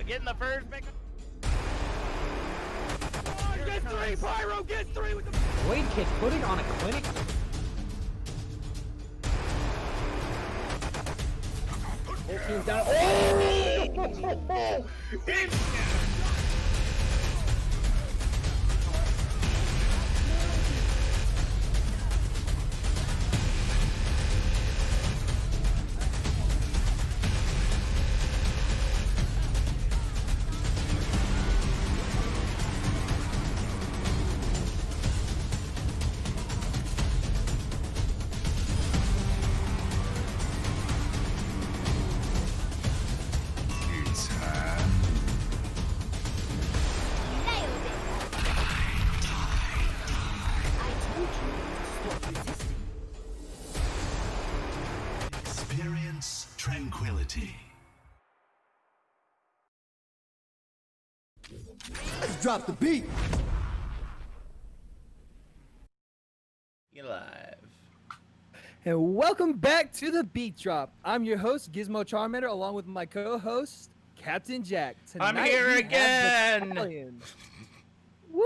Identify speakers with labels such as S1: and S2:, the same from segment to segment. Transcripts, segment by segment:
S1: getting the first pick.
S2: Get 3, Pyro, get 3 with the
S3: Wade Kid putting on a clinic. Whole team's down. Oh!
S4: Experience tranquility.
S2: Let's drop the beat.
S1: You live.
S3: And welcome back to the Beat Drop. I'm your host, Gizmo Charmander, along with my co-host, Captain Jack.
S1: I'm here again.
S3: Battalion. Woo!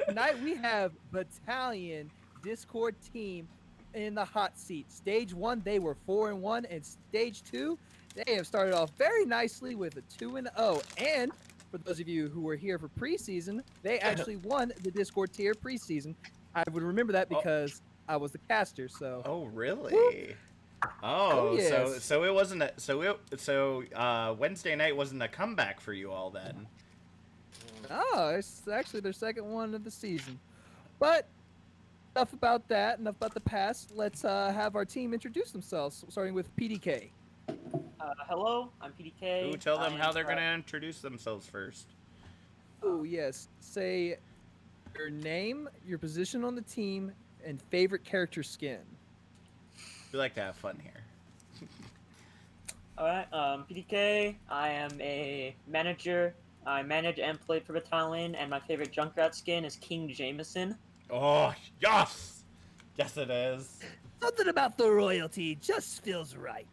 S3: Tonight we have Battalion Discord team in the hot seat. Stage 1, they were 4-1, and Stage 2, they have started off very nicely with a 2-0. And for those of you who were here for preseason, they actually won the Discord tier preseason. I would remember that because I was the caster. So.
S1: Oh really?
S3: Whoop.
S1: Oh,
S3: yes.
S1: so it wasn't Wednesday night wasn't a comeback for you all then.
S3: Oh, it's actually their second one of the season. But enough about that, enough about the past. Let's have our team introduce themselves, starting with PDK.
S5: Hello, I'm PDK.
S1: Ooh, tell them how they're gonna introduce themselves first.
S3: Oh, yes. Say your name, your position on the team, and favorite character skin.
S1: We like to have fun here.
S5: Alright, PDK. I am a manager. I manage and play for Battalion, and my favorite Junkrat skin is King Jameson.
S1: Oh, yes! Yes, it is.
S3: Something about the royalty just feels right.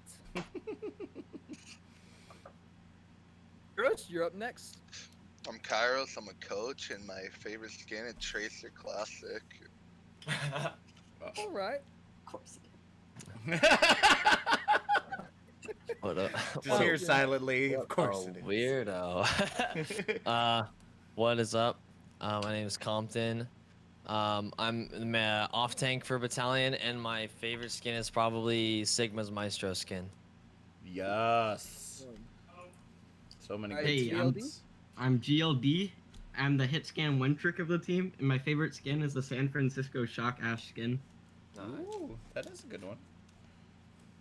S3: Gross, you're up next.
S6: I'm Kairos, I'm a coach, and my favorite skin is Tracer Classic.
S3: All right.
S5: Of course.
S7: What up?
S1: Just here silently, of
S7: A
S1: course it is.
S7: weirdo. What is up? My name is Compton. I'm off tank for Battalion, and my favorite skin is probably Sigma's Maestro skin.
S1: Yes. So many good
S3: Hey,
S1: skins.
S8: I'm GLD. I'm the hit scan one trick of the team, and my favorite skin is the San Francisco Shock Ash skin.
S1: Ooh, that is a good one.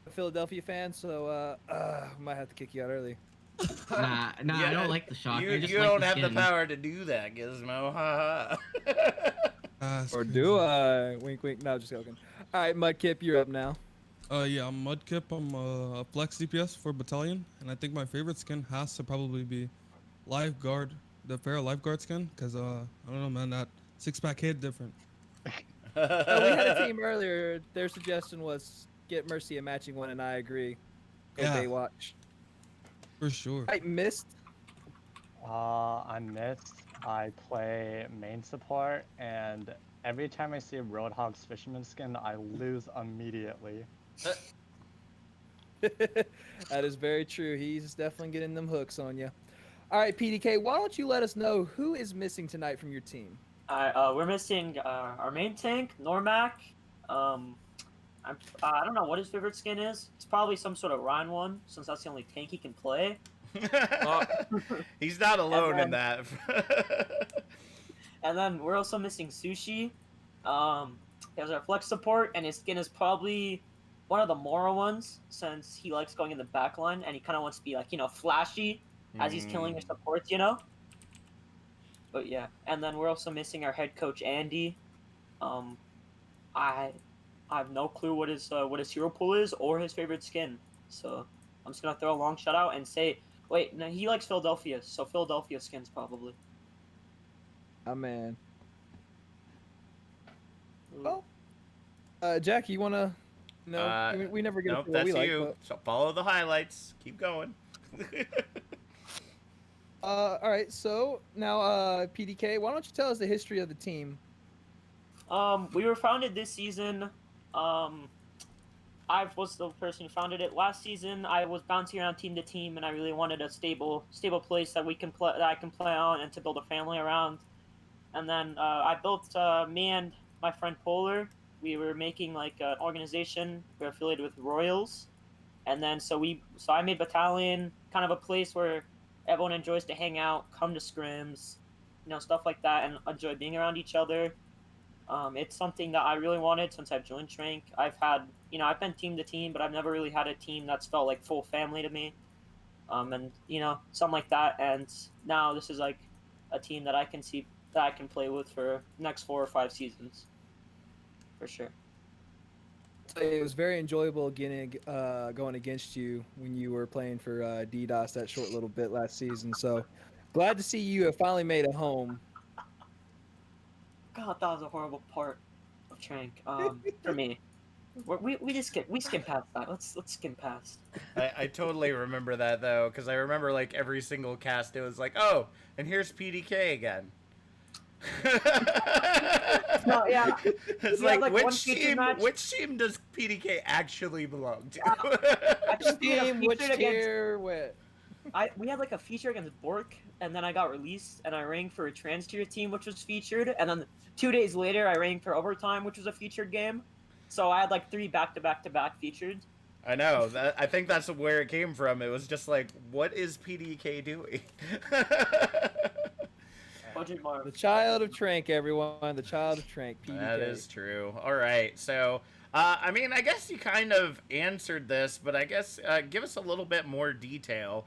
S3: A Philadelphia fan, so might have to kick you out early.
S8: Nah,
S1: Yeah,
S8: I don't like the Shock.
S1: You,
S8: I just
S1: you
S8: like
S1: don't
S8: the
S1: have
S8: skin.
S1: the power to do that, Gizmo. Ha ha.
S3: Or do I? Wink, wink. No, just joking. All right, Mudkip, you're up now.
S9: Yeah, I'm Mudkip. I'm a flex DPS for Battalion, and I think my favorite skin has to probably be Lifeguard, the Pharaoh Lifeguard skin, because I don't know, man, that six-pack hit different.
S3: We had a team earlier. Their suggestion was get Mercy a matching one, and I agree. Go
S9: Yeah.
S3: Baywatch.
S9: For sure.
S3: I missed.
S10: I'm Mist. I play main support, and every time I see a Roadhog's Fisherman skin, I lose immediately.
S3: That is very true. He's definitely getting them hooks on you. All right, PDK, why don't you let us know who is missing tonight from your team?
S5: We're missing our main tank, Normac. I don't know what his favorite skin is. It's probably some sort of Rhine one, since that's the only tank he can play.
S1: He's not alone in
S5: then-
S1: that.
S5: And then we're also missing Sushi. He has our flex support, and his skin is probably one of the Mora ones, since he likes going in the back line, and he kind of wants to be, like, flashy as he's killing your supports, But yeah, and then we're also missing our head coach, Andy. I have no clue what his hero pool is or his favorite skin, so I'm just gonna throw a long shout out and say, wait, no, he likes Philadelphia, so Philadelphia skins probably.
S3: Oh, man. Well, Jack, you want to... No, we never get
S1: Nope,
S3: to what
S1: that's
S3: we like.
S1: you.
S3: But...
S1: So follow the highlights. Keep going.
S3: All right. So now, PDK, why don't you tell us the history of the team?
S5: We were founded this season. Um, I was the person who founded it last season. I was bouncing around team to team, and I really wanted a stable place that we can play, that I can play on, and to build a family around. And then I built me and my friend Polar. We were making like an organization. We're affiliated with Royals, and then so I made Battalion, kind of a place where everyone enjoys to hang out, come to scrims, stuff like that, and enjoy being around each other. It's something that I really wanted since I've joined Trank. I've been team to team, but I've never really had a team that's felt like full family to me. And something like that. And now this is like a team that I can see that I can play with for next 4 or 5 seasons, for sure.
S3: It was very enjoyable getting going against you when you were playing for DDoS that short little bit last season. So glad to see you have finally made it home.
S5: God, that was a horrible part of Trank. For me, we skim past that. Let's skim past.
S1: I totally remember that though, because I remember like every single cast, it was like, oh, and here's PDK again.
S5: No, yeah.
S1: It's
S5: We had,
S1: like,
S5: one
S1: which
S5: featured
S1: team?
S5: match.
S1: Which team does PDK actually belong to?
S5: I think we had a
S3: Team, which
S5: featured against.
S3: tier, what?
S5: We had like a feature against Bork, and then I got released, and I rang for a trans tier team, which was featured, and then 2 days later, I rang for overtime, which was a featured game. So I had like 3 back-to-back-to-back featured.
S1: I know. I think that's where it came from. It was just like, what is PDK doing?
S5: Budget mark.
S3: The child of Trank, everyone. The child of Trank, PDK.
S1: That is true. All right. So, I mean, I guess you kind of answered this, but I guess give us a little bit more detail.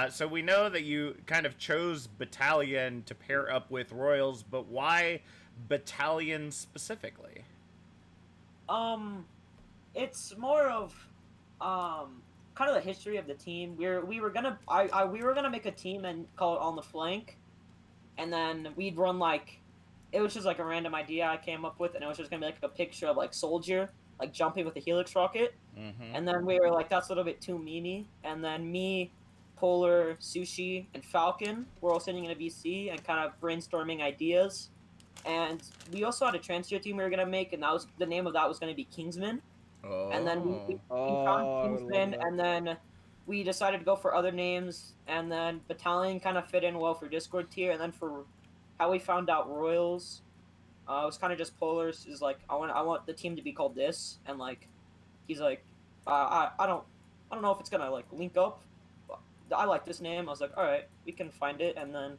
S1: So we know that you kind of chose Battalion to pair up with Royals, but why Battalion specifically?
S5: It's more of kind of the history of the team. We were gonna make a team and call it On the Flank, and then we'd run like, it was just like a random idea I came up with, and it was just gonna be like a picture of like Soldier like jumping with a helix rocket, and then we were like, that's a little bit too memey, and then me, Polar, Sushi, and Falcon were all sitting in a VC and kind of brainstorming ideas. And we also had a transfer team we were gonna make, and the name of that was gonna be Kingsman.
S1: Oh.
S5: And then we found Kingsman, and then we decided to go for other names, and then Battalion kind of fit in well for Discord tier, and then for how we found out Royals, it was kind of just Polar's is like, I want the team to be called this, and like he's like, I don't know if it's gonna like link up. But I like this name. I was like, all right, we can find it, and then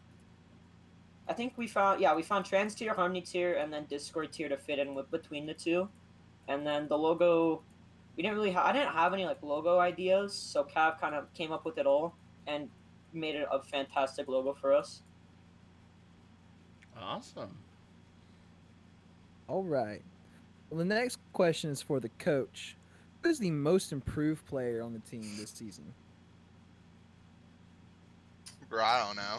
S5: I think we found trans tier, harmony tier, and then Discord tier to fit in with between the two. And then the logo, I didn't have any like logo ideas, so Cav kind of came up with it all and made it a fantastic logo for us.
S1: Awesome.
S3: All right. Well, the next question is for the coach. Who is the most improved player on the team this season?
S6: Bro, I don't know.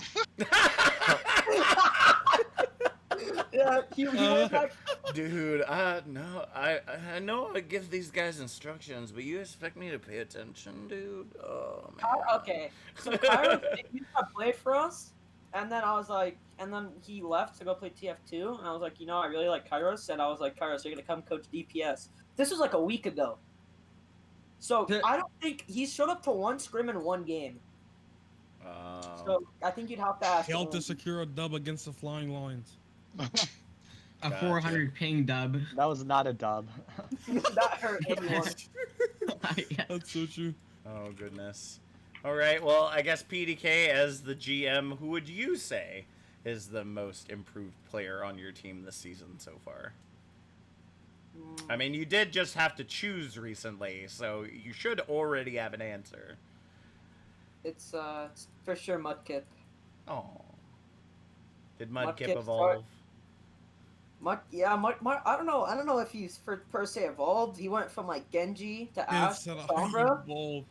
S5: Yeah, he went back.
S1: Dude, no, I know I give these guys instructions, but you expect me to pay attention, dude? Oh, man.
S5: Okay, so Kairos used to play for us, and then I was like, and then he left to go play TF2, and I was like, I really like Kairos, and I was like, Kairos, you're gonna come coach DPS. This was like a week ago. So I don't think he showed up to one scrim in one game. So I think you'd have to ask.
S9: Failed to secure a dub against the Flying Lions.
S8: A 400 ping dub.
S10: That was not a dub.
S5: That hurt anyone.
S8: Yeah.
S9: That's so true.
S1: Oh, goodness. All right, well, I guess PDK, as the GM, who would you say is the most improved player on your team this season so far? I mean, you did just have to choose recently, so you should already have an answer.
S5: It's for sure Mudkip.
S1: Oh. Did Mudkip
S5: Mudkip
S1: evolve?
S5: Mud, I don't know if he's per se evolved. He went from like Genji to Ash to Sombra.
S9: Evolved.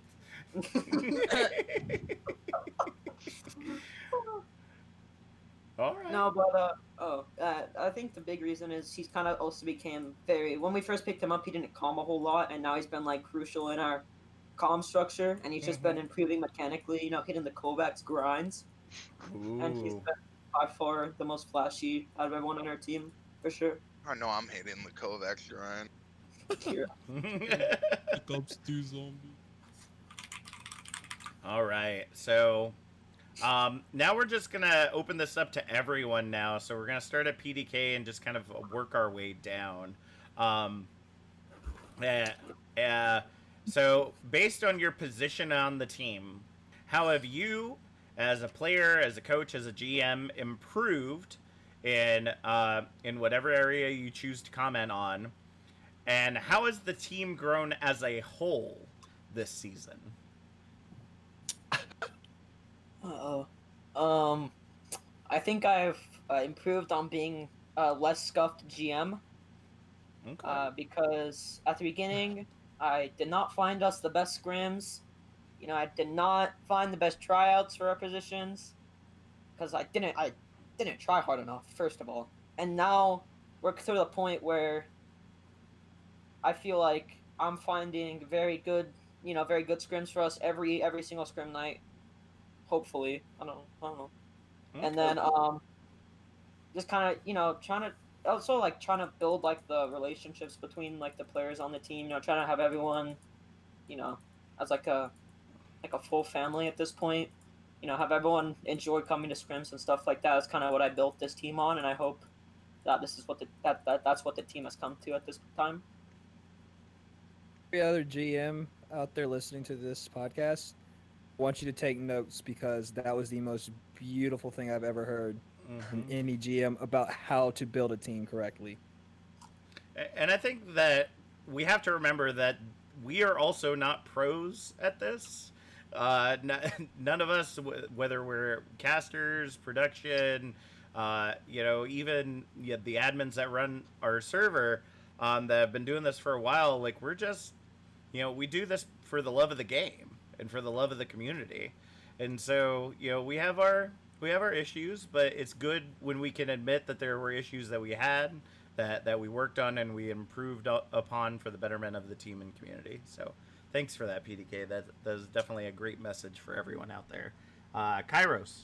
S1: All right.
S5: No, but I think the big reason is he's kind of also became when we first picked him up, he didn't calm a whole lot, and now he's been like crucial in our calm structure, and he's just been improving mechanically, hitting the Kovacs grinds. And he's
S1: Ooh.
S5: by far the most flashy out of everyone on our team, for sure.
S6: I know I'm hating the Kovacs, Ryan.
S5: Here.
S9: Pick up Stu Zombie.
S1: All right. So now we're just gonna open this up to everyone now. So we're gonna start at PDK and just kind of work our way down. Um, uh, uh, so based on your position on the team, how have you, as a player, as a coach, as a GM, improved in whatever area you choose to comment on? And how has the team grown as a whole this season?
S5: Uh-oh. I think I've improved on being less scuffed GM.
S1: Okay.
S5: Because at the beginning, I did not find us the best scrims. I did not find the best tryouts for our positions because I didn't try hard enough, first of all. And now we're to the point where I feel like I'm finding very good scrims for us every single scrim night. Hopefully, I don't know.
S1: Okay.
S5: And then just kind of trying to also like trying to build like the relationships between like the players on the team. Trying to have everyone, as like a full family at this point. Have everyone enjoy coming to scrims and stuff like that. That's kind of what I built this team on, and I hope that this is what that's what the team has come to at this time.
S3: Every other GM out there listening to this podcast, I want you to take notes because that was the most beautiful thing I've ever heard from any GM about how to build a team correctly.
S1: And I think that we have to remember that we are also not pros at this. None of us, whether we're casters, production, even the admins that run our server, that have been doing this for a while, like we're just, we do this for the love of the game and for the love of the community, and so we have our issues, but it's good when we can admit that there were issues that we had that we worked on and we improved upon for the betterment of the team and community. So thanks for that, PDK. That is definitely a great message for everyone out there. Kairos.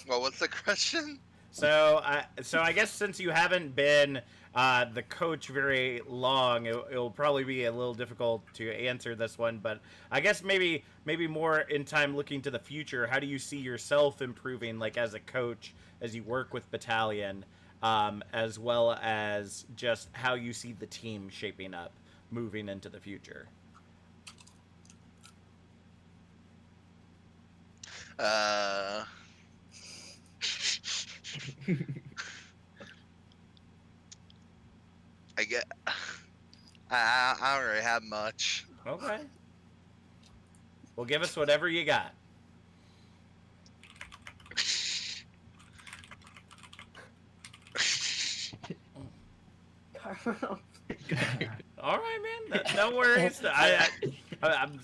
S6: Well, what's the question?
S1: So I guess since you haven't been the coach very long, it'll probably be a little difficult to answer this one. But I guess maybe more in time looking to the future, how do you see yourself improving, like as a coach, as you work with Battalion, as well as just how you see the team shaping up moving into the future?
S6: I get. I don't really have much.
S1: Okay. Well, give us whatever you got. All right, man. No worries. I'm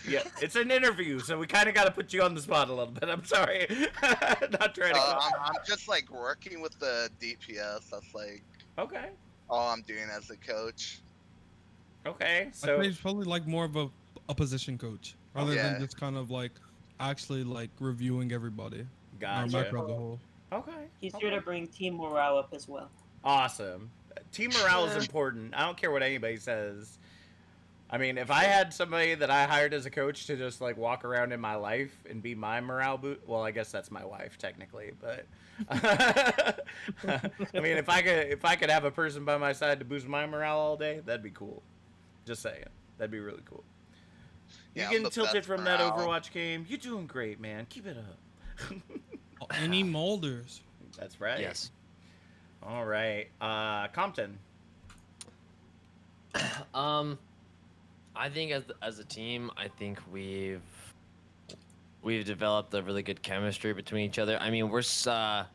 S1: yeah, it's an interview, so we kind of got to put you on the spot a little bit. I'm sorry. Not trying to.
S6: I'm just like working with the DPS. That's like
S1: Okay.
S6: all I'm doing as a coach.
S1: Okay.
S9: I
S1: So
S9: think it's probably like more of a position coach rather than just kind of like actually like reviewing everybody.
S1: Gotcha.
S9: Macro as a whole.
S1: Okay.
S5: He's here to bring team morale up as well.
S1: Awesome. Team morale is important. I don't care what anybody says. I mean, if I had somebody that I hired as a coach to just like walk around in my life and be my morale boot, well, I guess that's my wife technically, but I mean, if I could have a person by my side to boost my morale all day, that'd be cool. Just saying, that'd be really cool. You
S6: Yeah,
S1: getting tilted from that Overwatch game? You're doing great, man. Keep it up.
S9: Any molders?
S1: That's right.
S7: Yes.
S1: All right, Compton.
S7: I think as a team, I think we've developed a really good chemistry between each other. I mean, we're some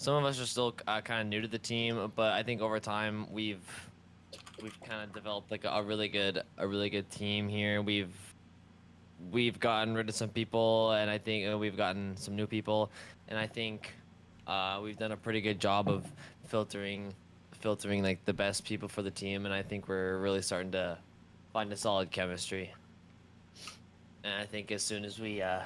S7: of us are still kind of new to the team, but I think over time we've kind of developed like a really good team here. We've gotten rid of some people, and I think we've gotten some new people, and I think we've done a pretty good job of filtering like the best people for the team, and I think we're really starting to find a solid chemistry. And I think as soon as we get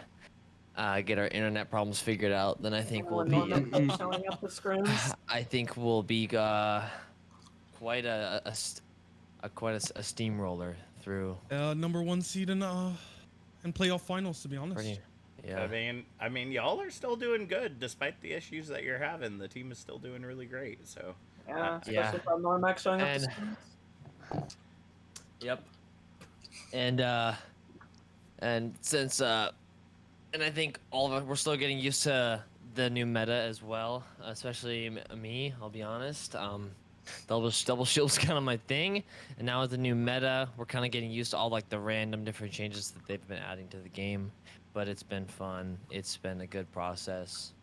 S7: our internet problems figured out, then I think we'll
S5: When
S7: be.
S5: Norman kept showing up to scrims.
S7: I think we'll be quite a steamroller through.
S9: Number one seed in playoff finals, to be honest.
S7: Pretty, yeah.
S1: I mean, y'all are still doing good despite the issues that you're having. The team is still doing really great. So
S5: Yeah, especially
S7: Yeah.
S5: from Normax showing up to
S7: And-
S5: scrims.
S7: Yep. And since and I think all of us we're still getting used to the new meta as well, especially me. I'll be honest. Double shield's kind of my thing, and now with the new meta, we're kind of getting used to all like the random different changes that they've been adding to the game. But it's been fun. It's been a good process.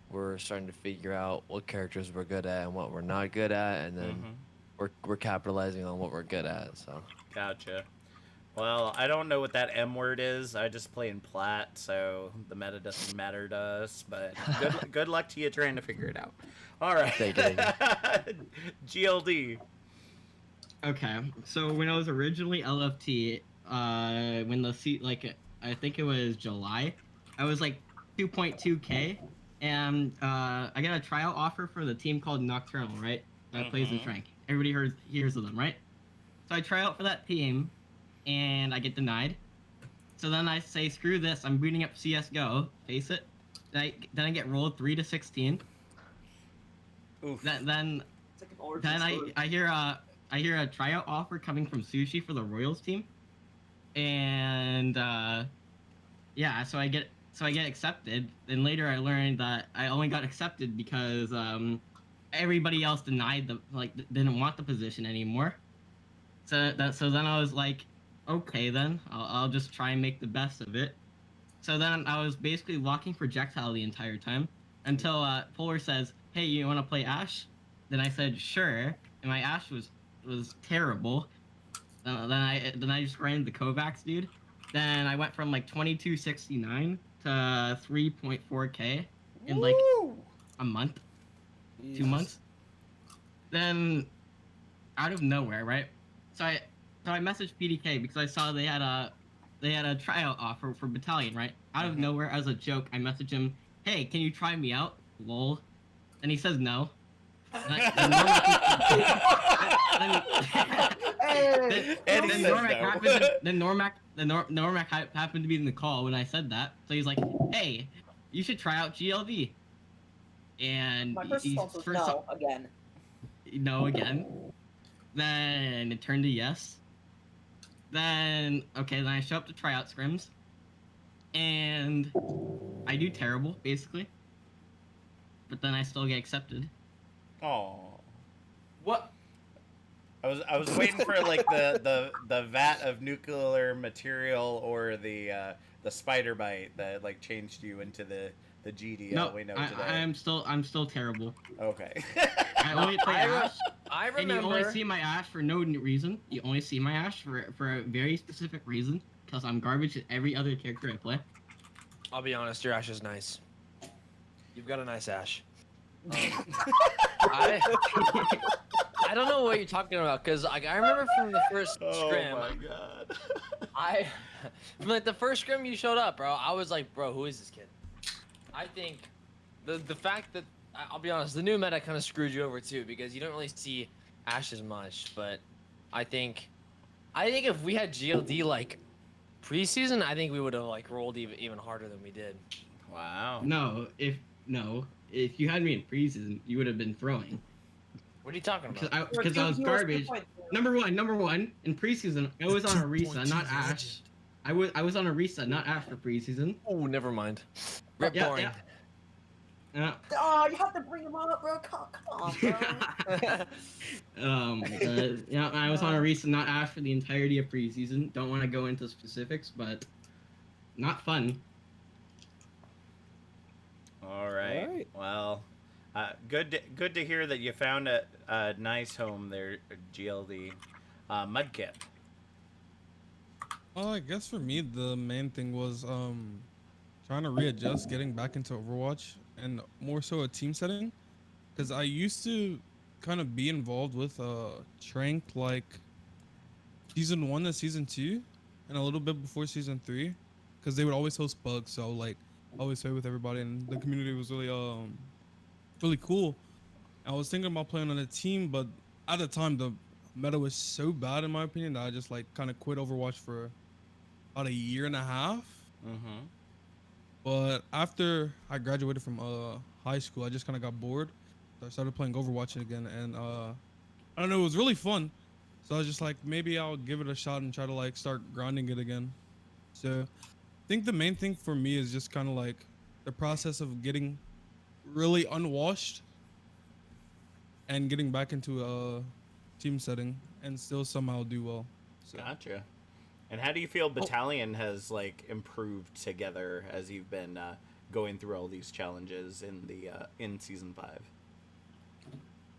S7: We're starting to figure out what characters we're good at and what we're not good at, and then we're capitalizing on what we're good at. So.
S1: gotcha. Well, I don't know what that M word is. I just play in plat, so the meta doesn't matter to us. But good luck to you trying to figure it out. All right.
S7: Thank you.
S1: GLD.
S8: Okay, so when I was originally LFT, when the seat I think it was July, I was like 2.2k, and I got a tryout offer for the team called Nocturnal, right? That plays in Trank. Everybody hears of them, right? So I try out for that team, and I get denied. So then I say, screw this, I'm booting up CS:GO, face it. Then I get rolled 3-16.
S1: Oof.
S8: Then
S5: It's like an origin story.
S8: I hear a tryout offer coming from Sushi for the Royals team, and yeah, so I get accepted. And later I learned that I only got accepted because everybody else didn't want the position anymore. So then I was like, okay, then I'll just try and make the best of it. So then I was basically walking projectile the entire time until Polar says, "Hey, you want to play Ash?" Then I said, "Sure." And my Ash was terrible. Then I just ran the Kovacs, dude. Then I went from like 2269 to 3.4k in like a month, 2 months. Then out of nowhere, right? So I messaged PDK because I saw they had a tryout offer for Battalion, right? Out of nowhere, as a joke, I messaged him, "Hey, can you try me out?" Lol. And he says no. Normac happened to be in the call when I said that, so he's like, "Hey, you should try out GLD." And
S5: My first response was no again.
S8: No again. Then it turned to yes. Then I show up to try out scrims, and I do terrible basically. But then I still get accepted.
S1: Oh.
S8: What?
S1: I was waiting for like the vat of nuclear material or the spider bite that like changed you into the GDL
S8: No,
S1: we know today.
S8: I'm still terrible.
S1: Okay.
S8: I only play Ash.
S7: I
S8: And you only
S7: remember.
S8: see my Ash for no reason. You only see my Ash for a very specific reason. Because I'm garbage at every other character I play.
S7: I'll be honest, your Ash is nice. You've got a nice Ash. I don't know what you're talking about, because I remember from the first scrim.
S1: Oh my god.
S7: From like the first scrim you showed up, bro, I was like, bro, who is this kid? I think the fact that, I'll be honest, the new meta kind of screwed you over too, because you don't really see Ash as much. But I think if we had GLD like preseason, I think we would have like rolled even harder than we did.
S1: Wow.
S8: No, if you had me in preseason, you would have been throwing.
S7: What are you talking about?
S8: Because I was garbage. Number one, in preseason, I was on a Risa, not Ash. I was on a Risa, not Ash for preseason.
S7: Oh, never mind. Rip
S8: Yeah,
S7: boring.
S8: Yeah.
S5: Oh, you have to bring him up, bro. Come on, bro.
S8: Yeah, I was on a Risa, not Ash for the entirety of preseason. Don't want to go into specifics, but not fun.
S1: All right. Well, good to hear that you found a nice home there, GLD. Mudkip.
S9: I guess for me the main thing was trying to readjust, getting back into Overwatch, and more so a team setting, because I used to kind of be involved with Trank like season 1 to season 2, and a little bit before season 3. because they would always host bugs. So like always play with everybody, and the community was really cool. I was thinking about playing on a team, but at the time the meta was so bad in my opinion that I just like kind of quit Overwatch for about a year and a half.
S1: Mm-hmm.
S9: But after I graduated from high school, I just kind of got bored. So I started playing Overwatch again, and I don't know, it was really fun. So I was just like, maybe I'll give it a shot and try to like start grinding it again. So I think the main thing for me is just kind of like the process of getting really unwashed and getting back into a team setting and still somehow do well. So.
S1: Gotcha. And how do you feel Battalion has like improved together as you've been going through all these challenges in the in season 5?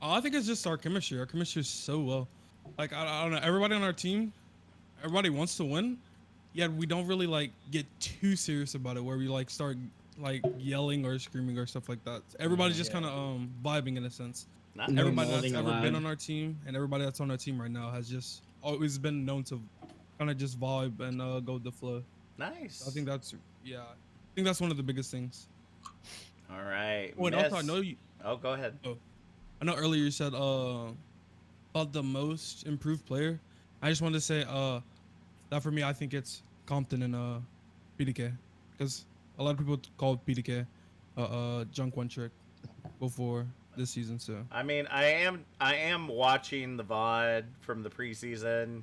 S9: I think it's just our chemistry. Our chemistry is so well. Like I don't know, everybody on our team, everybody wants to win, yet we don't really like get too serious about it where we like start like yelling or screaming or stuff like that. Everybody's just kind of vibing in a sense.
S1: Nice.
S9: Everybody that's
S8: Molding
S9: ever
S8: allowed.
S9: been on our team and everybody that's on our team right now has just always been known to kind of just vibe and go with the flow.
S1: Nice.
S9: I think that's one of the biggest things.
S1: All right.
S9: Oh, and also I know you.
S1: Oh, go ahead.
S9: I know earlier you said about the most improved player. I just wanted to say that for me I think it's Compton and PDK, because a lot of people call PDK junk one trick before this season. So
S1: I mean, I am watching the VOD from the preseason,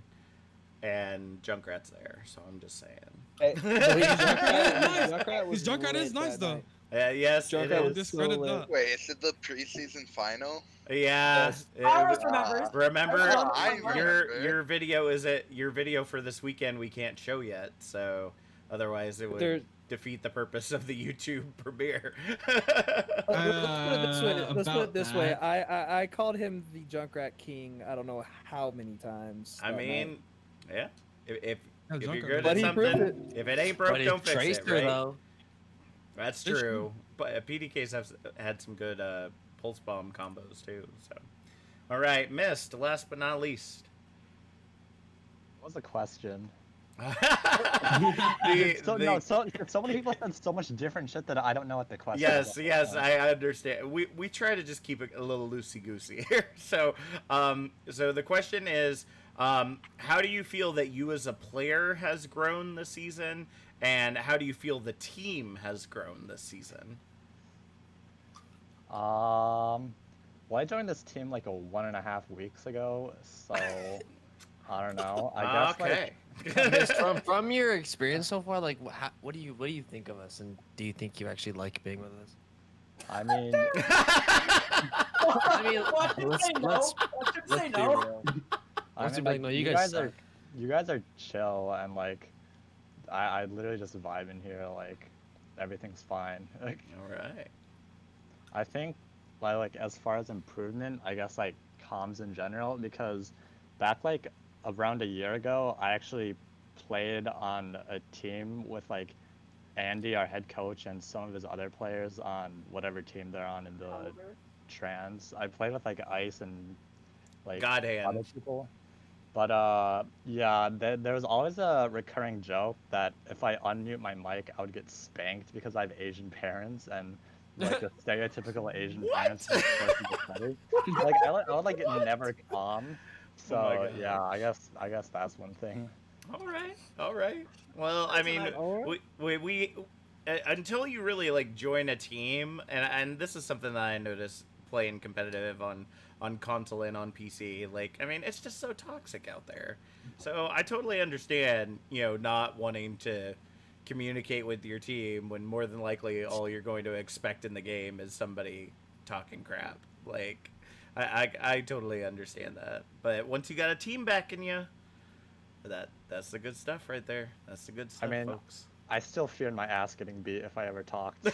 S1: and Junkrat's there, so I'm just saying.
S9: His Junkrat is nice though.
S1: Yes, it
S3: Junkrat
S1: is.
S9: Discredit that.
S6: Wait, is it the preseason final?
S1: Yeah.
S3: Yes.
S5: Iris remembers.
S1: Remember,
S6: I remember.
S1: your video is your video for this weekend we can't show yet, so otherwise it would
S3: There-
S1: defeat the purpose of the YouTube premiere.
S3: Let's put it this way.
S8: About
S3: I called him the Junkrat King. I don't know how many times.
S1: I
S3: that
S1: mean,
S3: night.
S1: yeah. If
S9: Yeah,
S1: you're
S9: Junkrat.
S1: good
S3: But
S1: at
S3: he proved
S1: something, if it ain't broke,
S7: But he
S1: don't fix
S7: traced
S1: it,
S7: her,
S1: right?
S7: though.
S1: That's
S9: It's
S1: true. But PDKs have had some good pulse bomb combos too. So, all right, Mist. Last but not least.
S10: What was the question?
S1: The-
S10: So many people said so much different shit that I don't know what the question
S1: Yes,
S10: is.
S1: yes, I understand. We try to just keep it a little loosey goosey here. So, so the question is, how do you feel that you as a player has grown this season, and how do you feel the team has grown this season?
S10: Well, I joined this team like 1.5 weeks ago, so I don't know. I guess
S1: Okay.
S7: Miss, from your experience so far, like what do you think of us, and do you think you actually like being with us?
S10: I mean,
S7: I mean,
S5: Watch him say no.
S7: let's
S5: Watch him say
S7: be
S5: no.
S7: real.
S10: I
S7: Let's
S10: mean,
S7: be like, no, you guys
S10: are
S7: suck.
S10: you guys are chill and like I literally just vibe in here, like everything's fine. Like,
S1: All right.
S10: I think like as far as improvement, I guess like comms in general, because back like around a year ago, I actually played on a team with like Andy, our head coach, and some of his other players on whatever team they're on in the trans. I played with like Ice and like
S1: God
S10: other
S1: hand.
S10: people. But yeah, there was always a recurring joke that if I unmute my mic, I would get spanked because I have Asian parents and like the stereotypical Asian parents. Like I would like never calm. So
S1: God.
S10: yeah, I guess that's one thing.
S1: All right. All right. Well, I mean, we until you really like join a team, and this is something that I noticed playing competitive on console and on PC. Like, I mean, it's just so toxic out there. So I totally understand, not wanting to communicate with your team when more than likely all you're going to expect in the game is somebody talking crap. Like, I totally understand that. But once you got a team backing you, that's the good stuff right there. That's the good stuff,
S10: mean,
S1: folks.
S10: I still feared my ass getting beat if I ever talked. So.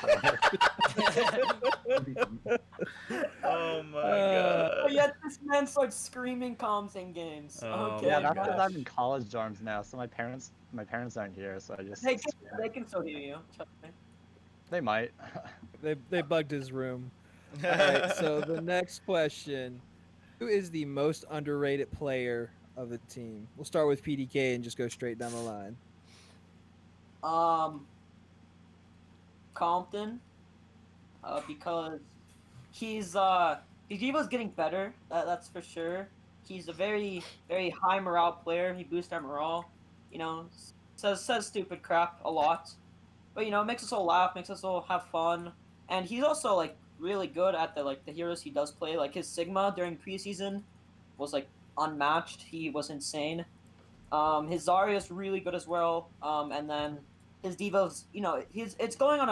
S1: Oh my
S5: But
S1: god.
S5: yet this man starts screaming comms in games.
S1: Oh
S5: Okay.
S10: Yeah,
S1: my
S10: that's because
S1: gosh.
S10: I'm in college dorms now, so my parents aren't here, so I just
S5: They can still hear you. Trust me.
S10: they might.
S3: They bugged his room. All right. So the next question: who is the most underrated player of the team? We'll start with PDK and just go straight down the line.
S5: Compton, because he's Diva's getting better. That's for sure. He's a very high morale player. He boosts our morale. You know, says stupid crap a lot, but you know, makes us all laugh, makes us all have fun. And he's also like really good at the heroes he does play. Like his Sigma during preseason was like unmatched. He was insane. His Zarya is really good as well. And then his Diva's, you know, it's going on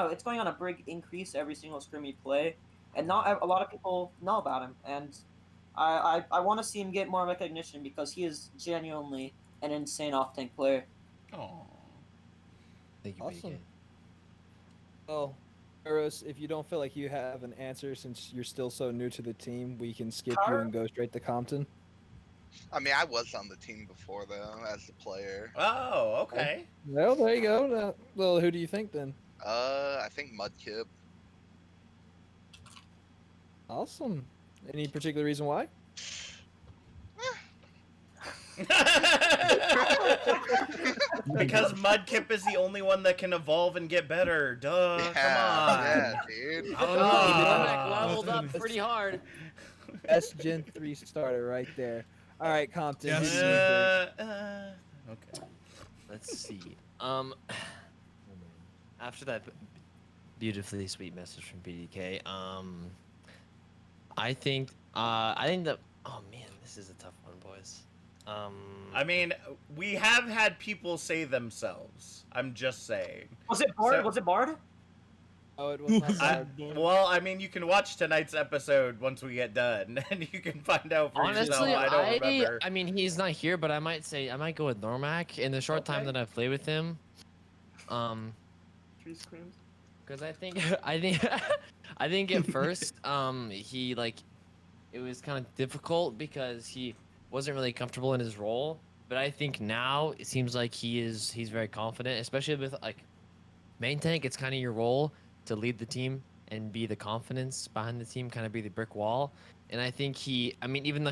S5: a big increase every single scrim he play, and not a lot of people know about him. And I want to see him get more recognition because he is genuinely an insane off tank player.
S1: Oh.
S7: Thank you,
S3: Awesome.
S7: BK.
S3: Well, Eros, if you don't feel like you have an answer since you're still so new to the team, we can skip you and go straight to Compton.
S6: I mean, I was on the team before though, as a player.
S1: Oh, okay.
S3: Well, there you go. Well, who do you think then?
S6: I think Mudkip.
S3: Awesome. Any particular reason why?
S1: Because Mudkip is the only one that can evolve and get better. Duh. Come on.
S6: Yeah, dude.
S7: I don't know. Normac leveled up pretty hard.
S3: Best Gen 3 starter right there. All right, Compton. who
S9: Yes.
S3: do you think?
S1: Okay.
S7: Let's see. After that beautifully sweet message from BDK, I think that. Oh man, this is a tough one, boys.
S1: I mean, we have had people say themselves. I'm just saying.
S5: Was it Bard?
S1: So-
S5: Was it Bard?
S3: Oh, it was not
S1: I,
S3: hard.
S1: well, I mean, you can watch tonight's episode once we get done, and you can find out for
S7: Honestly,
S1: yourself. I don't remember.
S7: I mean, he's not here, but I might go with Normac in the short time
S1: Okay.
S7: that I've played with him.
S5: Three screams.
S7: Because I think I think at first he like it was kind of difficult because he wasn't really comfortable in his role, but I think now it seems like he's very confident, especially with like main tank. It's kind of your role to lead the team and be the confidence behind the team, kind of be the brick wall. And I think I mean, even though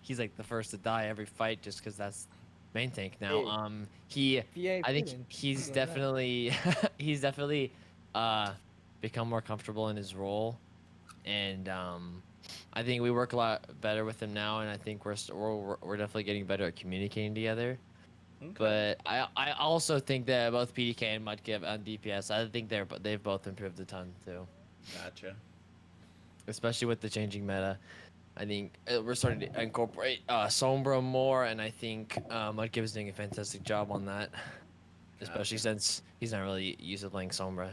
S7: he's like the first to die every fight just because that's main tank now. I think he's definitely become more comfortable in his role, and I think we work a lot better with him now, and I think we're definitely getting better at communicating together.
S1: Okay.
S7: But I also think that both PDK and Mudkip and DPS, I think they've both improved a ton too,
S1: Gotcha.
S7: especially with the changing meta. I think we're starting to incorporate Sombra more, and I think Mudkip is doing a fantastic job on that, especially since he's not really used to playing Sombra.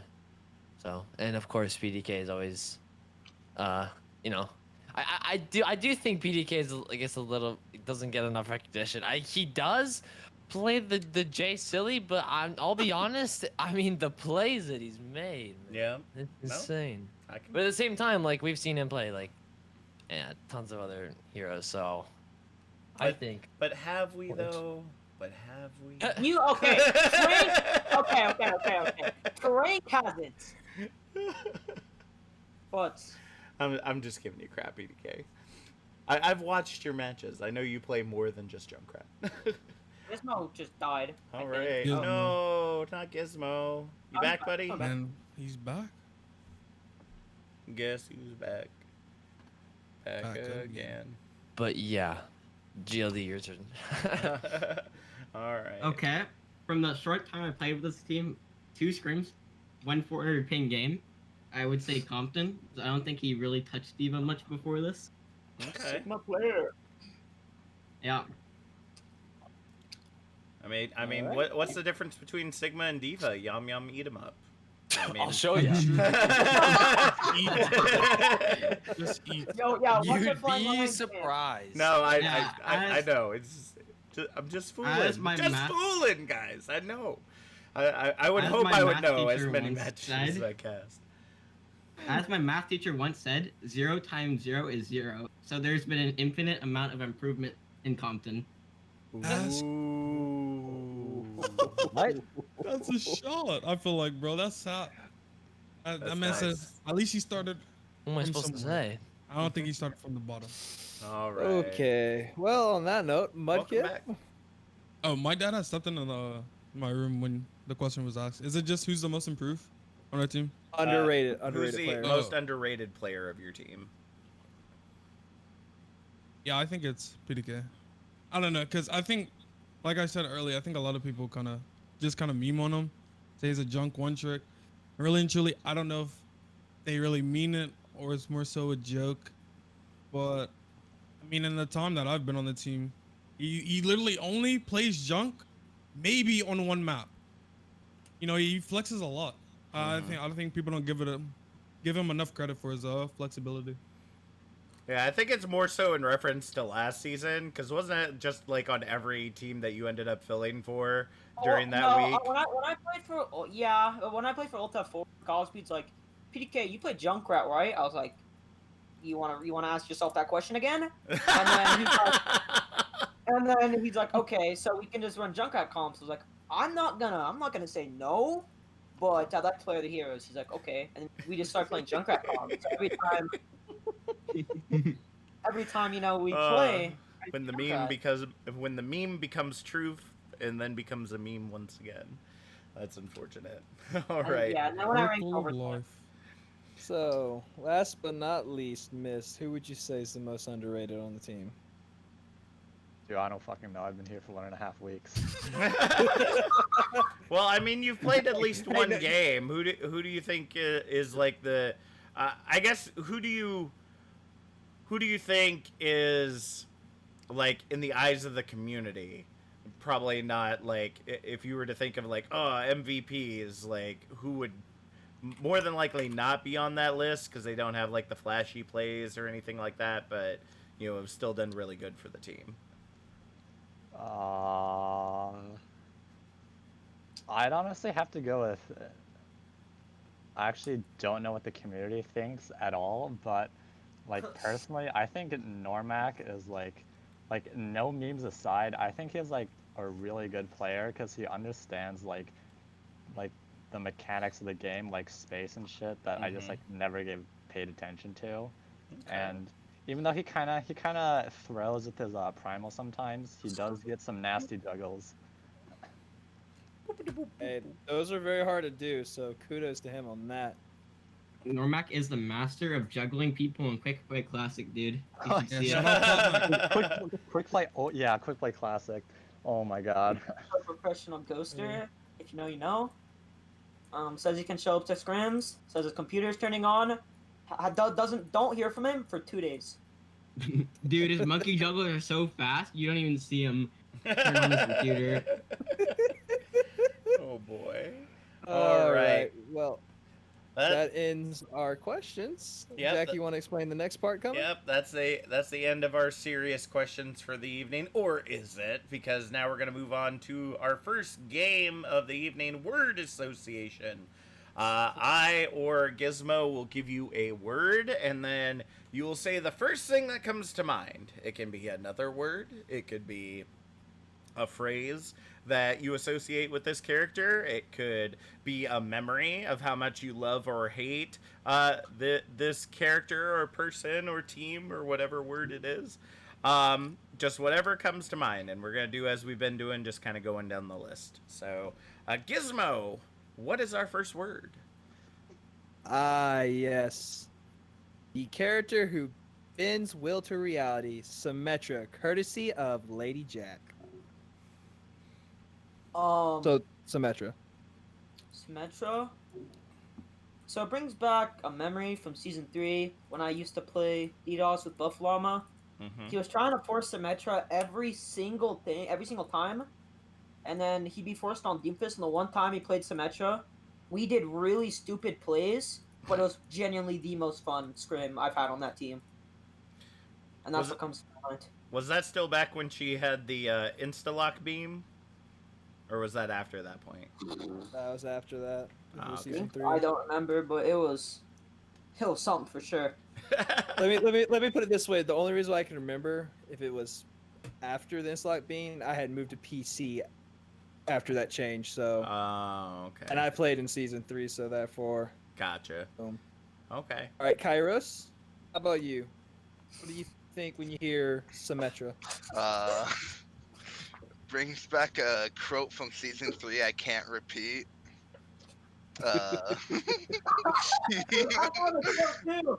S7: So, and of course PDK is always, you know, I do think PDK is, I guess, a little, doesn't get enough recognition. He does play the J silly, but I'll be honest. I mean, the plays that he's made, man,
S1: Yeah.
S7: it's
S1: No,
S7: insane.
S1: I can.
S7: But at the same time, like we've seen him play like, tons of other heroes. So, I think.
S1: But have we though? But have we?
S5: You okay? Frank, okay. Frank hasn't. But
S1: I'm just giving you crap, EDK. I've watched your matches. I know you play more than just Junkrat.
S5: Gizmo just died. I
S1: All
S5: think.
S1: right.
S9: Gizmo.
S1: No, not Gizmo. You
S5: I'm
S1: back,
S5: back,
S1: buddy?
S5: I'm back.
S9: And he's back.
S1: Guess who's back? Back
S9: Back
S1: again.
S9: again.
S7: But yeah, GLD, your turn.
S1: All right.
S8: Okay. From the short time I played with this team, 2 scrims, 1 400 ping game, I would say Compton. I don't think he really touched Diva much before this.
S1: Okay.
S5: Sigma player.
S8: Yeah.
S1: I mean,
S3: All right.
S1: what's the difference between Sigma and Diva? Yum yum, eat 'em up. I mean,
S7: I'll show you.
S9: Just eat.
S5: Yo, yeah. what's
S7: You'd
S5: your flying
S7: be
S5: line
S7: surprised.
S1: No, I
S8: Yeah,
S1: know. It's I'm just fooling.
S8: as my
S1: Just
S8: math-
S1: fooling, guys. I know. I would
S8: As
S1: hope
S8: my
S1: I would
S8: math
S1: know as
S8: teacher
S1: many
S8: once
S1: matches
S8: said-
S1: as I cast.
S8: As my math teacher once said, 0 times 0 is 0. So there's been an infinite amount of improvement in Compton.
S9: That's-
S1: Ooh.
S3: What?
S9: That's a shot. I feel like, bro, that's sad. That
S1: That's
S9: man
S1: nice.
S9: says, at least he started.
S7: What am I
S9: From
S7: supposed to
S9: somewhere.
S7: say?
S9: I don't think he started from the bottom.
S1: All right.
S3: Okay. Well, on that note,
S1: Welcome
S3: Mudkip.
S1: back.
S9: Oh, my dad has something in the my room when the question was asked. Is it just who's the most improved on our team?
S3: Underrated
S1: Who's the
S3: player.
S1: most underrated player of your team?
S9: Yeah, I think it's PDK. I don't know, cause I think, like I said earlier, I think a lot of people kind of meme on him, say he's a junk one trick. Really and truly, I don't know if they really mean it or it's more so a joke. But I mean, in the time that I've been on the team, he literally only plays junk, maybe on one map. You know, he flexes a lot. I don't think people don't give him enough credit for his flexibility.
S1: Yeah, I think it's more so in reference to last season, because wasn't it just like on every team that you ended up filling for during that week?
S5: When I played for when I played for Ultra 4, College Beat's like, PDK, you played Junkrat, right? I was like, you wanna ask yourself that question again? And then he's like, okay, so we can just run Junkrat comps. I was like, I'm not gonna say no, but I'd like to play the heroes. He's like, okay, and we just start playing Junkrat comps. So every time we play.
S1: When the meme becomes truth and then becomes a meme once again. That's unfortunate. All right.
S5: Yeah, now when I rank
S9: Circle of
S5: over.
S9: life.
S3: So, last but not least, Mist, who would you say is the most underrated on the team?
S10: Dude, I don't fucking know. I've been here for 1.5 weeks.
S1: Well, I mean, you've played at least one game. Who do you think is like the? I guess who do you think is like in the eyes of the community? Probably not like if you were to think of like MVP is like who would more than likely not be on that list because they don't have like the flashy plays or anything like that, but have still done really good for the team.
S10: I'd honestly have to go with. I actually don't know what the community thinks at all, but like personally, I think Normac is like no memes aside, I think he's like a really good player because he understands like the mechanics of the game, like space and shit that I just like never paid attention to,
S1: Okay.
S10: and. Even though he kind of throws with his primal sometimes, he does get some nasty juggles.
S3: Hey, those are very hard to do, so kudos to him on that.
S8: Normac is the master of juggling people in Quick Play Classic, dude. You should see
S9: shut
S8: it.
S9: up,
S10: quick play. Oh yeah, quick play classic. Oh my god.
S5: A professional ghoster, if you know, you know. Says he can show up to scrims. Says his computer's turning on. Don't hear from him for 2 days.
S8: Dude, his monkey jugglers are so fast, you don't even see him turn on his computer.
S1: Oh boy.
S3: All
S1: right.
S3: right. Well, that ends our questions.
S1: Yep,
S3: Jack, you want to explain the next part coming?
S1: Yep, that's the end of our serious questions for the evening, or is it? Because now we're gonna move on to our first game of the evening, word association. I or Gizmo will give you a word, and then you will say the first thing that comes to mind. It can be another word. It could be a phrase that you associate with this character. It could be a memory of how much you love or hate this character or person or team or whatever word it is. Just whatever comes to mind, and we're going to do as we've been doing, just kind of going down the list. So, Gizmo, what is our first word?
S3: Yes. The character who bends will to reality, Symmetra, courtesy of Lady Jack. So, Symmetra.
S5: Symmetra. So it brings back a memory from season 3 when I used to play DDoS with Bufflama. He was trying to force Symmetra every single time. And then he'd be forced on Doomfist, and the one time he played Symmetra, we did really stupid plays, but it was genuinely the most fun scrim I've had on that team. And that's what comes to mind.
S1: Was that still back when she had the Insta-lock beam? Or was that after that point?
S3: That was after that. Season 3.
S5: I don't remember, but it was something for sure.
S3: let me put it this way. The only reason I can remember if it was after the Insta-lock beam, I had moved to PC after that change, so.
S1: Oh, okay.
S3: And I played in season 3, so therefore.
S1: Gotcha.
S3: Boom.
S1: Okay.
S3: All right, Kairos, how about you? What do you think when you hear Symmetra?
S6: brings back a quote from season 3 I can't repeat.
S5: I thought it was too.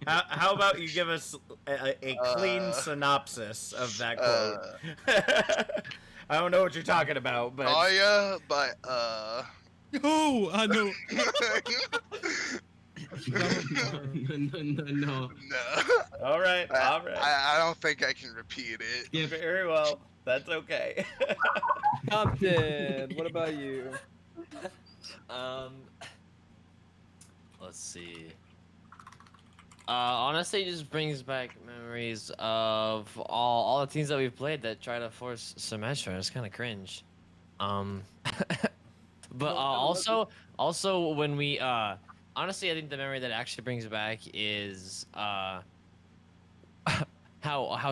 S1: How about you give us a clean synopsis of that quote? I don't know what you're talking about, but
S6: Oh yeah, but
S9: Oh, I know.
S8: No.
S6: no.
S1: all right, all right,
S6: I don't think I can repeat it.
S8: Skip.
S1: very well. That's okay.
S3: Compton, what about you?
S7: Um, let's see. Honestly, it just brings back memories of all the teams that we've played that try to force Symmetra. It's kind of cringe. But also when we honestly, I think the memory that actually brings back is how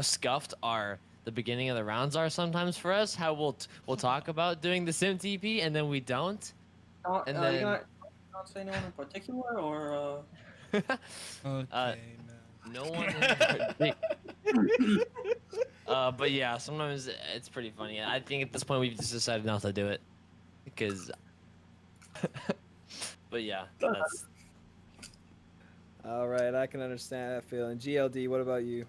S7: scuffed the beginning of the rounds are sometimes for us. How we'll talk about doing the sim TP and then we don't. And
S5: You
S7: then
S5: not say anyone in particular, or
S9: Okay,
S7: Uh,
S9: man.
S7: no one. But yeah, sometimes it's pretty funny. I think at this point we've just decided not to do it because. But yeah, that's.
S3: All right, I can understand that feeling. GLD, what about you?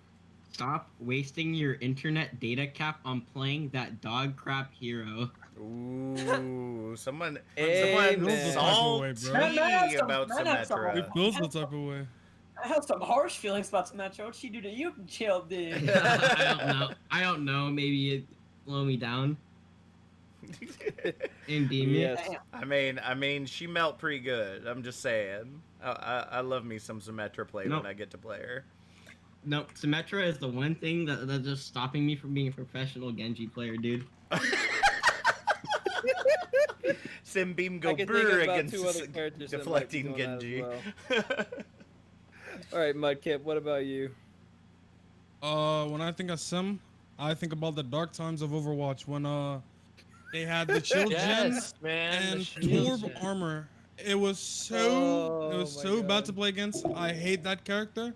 S8: Stop wasting your internet data cap on playing that dog crap hero.
S1: Ooh, someone
S3: Amen.
S1: salty
S5: Man,
S1: about
S5: man had some-
S9: It
S1: Symmetra.
S9: feels the type of way.
S5: I have some harsh feelings about Symmetra. What'd she do to you, GLD?
S8: I don't know. Maybe it slow me down. And deem me.
S3: Yes.
S1: I mean, she melt pretty good. I'm just saying. I love me some Symmetra play
S8: Nope.
S1: when I get to play her.
S8: No, Symmetra is the one thing that's just stopping me from being a professional Genji player, dude.
S1: Sim beam
S3: I
S1: go
S3: can think
S1: brr
S3: of about
S1: against
S3: 2 other characters that might be
S1: deflecting
S3: doing that as
S1: Genji.
S3: well. All right, Mudkip, what about you?
S9: When I think of Sim, I think about the dark times of Overwatch when they had the shield
S7: Yes, man. the
S9: and
S7: shield
S9: Torb
S7: gen.
S9: armor. It was so
S3: Oh my
S9: bad
S3: God.
S9: to play against. I hate that character.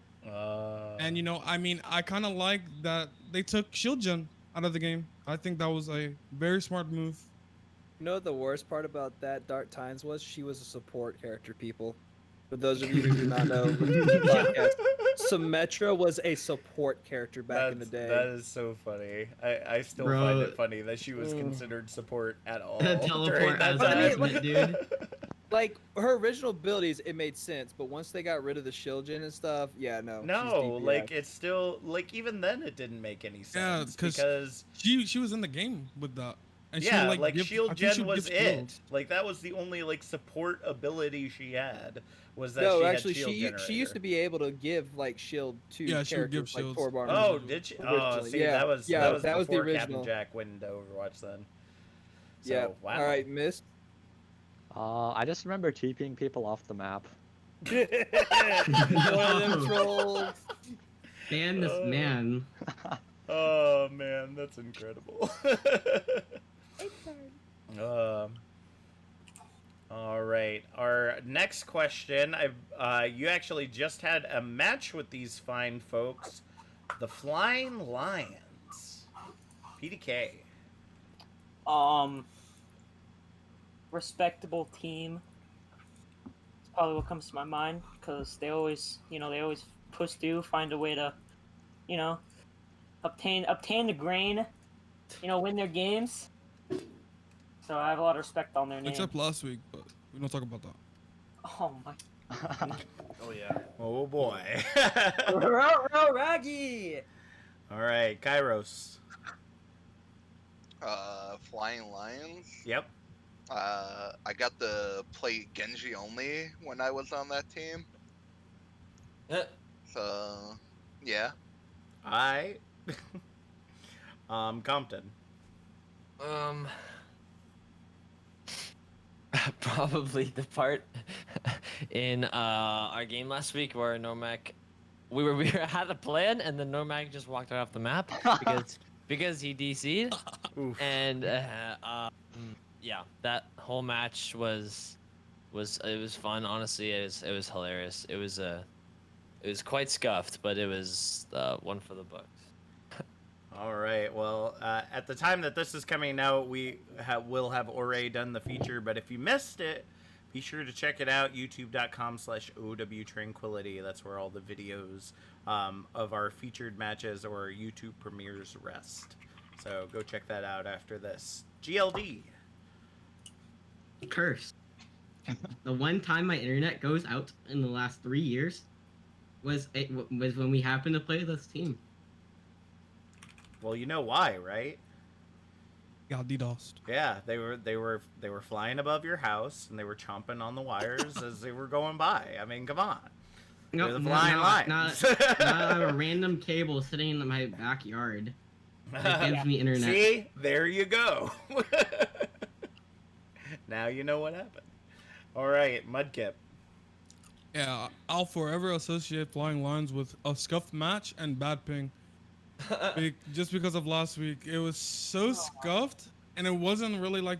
S9: And you know, I mean, I kind of like that they took shield gen out of the game. I think that was a very smart move.
S3: You know what the worst part about that Dark Times was? She was a support character, people. For those of you who do not know, listen to the podcast, Symmetra was a support character back in the day.
S1: That is so funny. I still
S8: Bro.
S1: find it funny that she was considered support at all.
S8: Teleport
S1: during that
S8: as
S1: time.
S8: Ultimate, dude.
S3: Like, her original abilities, it made sense, but once they got rid of the shield gen and stuff, yeah, no. she's
S1: No,
S3: DPS.
S1: like it's still like even then it didn't make any
S9: Yeah,
S1: sense
S9: 'cause
S1: because
S9: She was in the game with that. And she
S1: yeah,
S9: would,
S1: like
S9: give, I
S1: shield
S9: think she
S1: gen
S9: would
S1: was
S9: give
S1: it.
S9: shield.
S1: Like that was the only like support ability she had was that
S3: No,
S1: she
S3: actually,
S1: had shield
S3: she used to be able to give, like, shield to
S9: Yeah, she would give
S3: characters like
S9: shields.
S3: Torb armor.
S1: Oh, did she? Oh,
S3: originally.
S1: see,
S3: Yeah,
S1: that was
S3: yeah,
S1: that was
S3: the
S1: before
S3: original.
S1: Captain Jack went into Overwatch then. So,
S3: Yeah.
S1: wow.
S3: All right, Miss.
S10: I just remember TPing people off the map.
S3: One of them
S8: No.
S3: trolls.
S8: Ban this man.
S1: Oh man, that's incredible. All right. Our next question. You actually just had a match with these fine folks, the Flying Lions. PDK.
S5: Respectable team. It's probably what comes to my mind because they always push through, find a way to, obtain the grain, win their games. So I have a lot of respect on their name.
S9: Except last week, but we don't talk about that.
S5: Oh my.
S7: Oh yeah.
S1: Oh boy.
S5: Raggy.
S1: All right, Kairos.
S6: Flying Lions.
S1: Yep.
S6: I got to play Genji only when I was on that team. So, yeah.
S1: I. Compton.
S7: Probably the part in our game last week where Normac, we had a plan and then Normac just walked right off the map because he DC'd.
S1: Oof.
S7: And yeah, that whole match was fun. Honestly, it was hilarious. It was quite scuffed, but it was one for the books.
S1: All right. Well, at the time that this is coming out, will have already done the feature. But if you missed it, be sure to check it out. YouTube.com/OW Tranquility. That's where all the videos of our featured matches or YouTube premieres rest. So go check that out after this. GLD.
S8: Curse. The one time my internet goes out in the last 3 years was when we happened to play this team.
S1: Well, you know why, right?
S9: Got DDoSed.
S1: Yeah, they were flying above your house and they were chomping on the wires as they were going by. I mean, come on. They're the flying lines.
S8: Now I have a random cable sitting in my backyard that gives me internet.
S1: See, there you go. Now you know what happened. All right, Mudkip.
S9: Yeah, I'll forever associate flying lines with a scuffed match and bad ping. Just because of last week, it was so scuffed, and it wasn't really like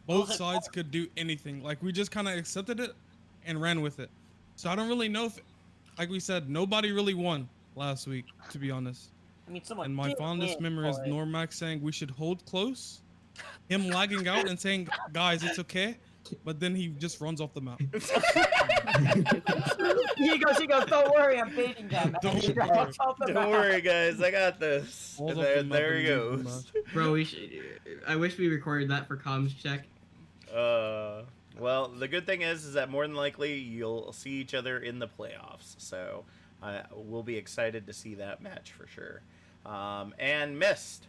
S9: both sides could do anything. Like we just kind of accepted it and ran with it. So I don't really know if, like we said, nobody really won last week, to be honest.
S5: I mean, someone.
S9: And my
S5: did
S9: fondest
S5: win
S9: memory is
S5: for it.
S9: Normax saying we should hold close, him lagging out and saying, "Guys, it's okay," but then he just runs off the map.
S5: He goes, don't worry, I'm baiting them.
S1: Don't worry, guys, I got this.
S9: Falls
S1: And
S9: off the map
S1: there he
S9: and leaves the
S1: goes.
S9: match.
S8: Bro, I wish we recorded that for comms check.
S1: Well, the good thing is that more than likely you'll see each other in the playoffs. So we'll be excited to see that match for sure. And Mist.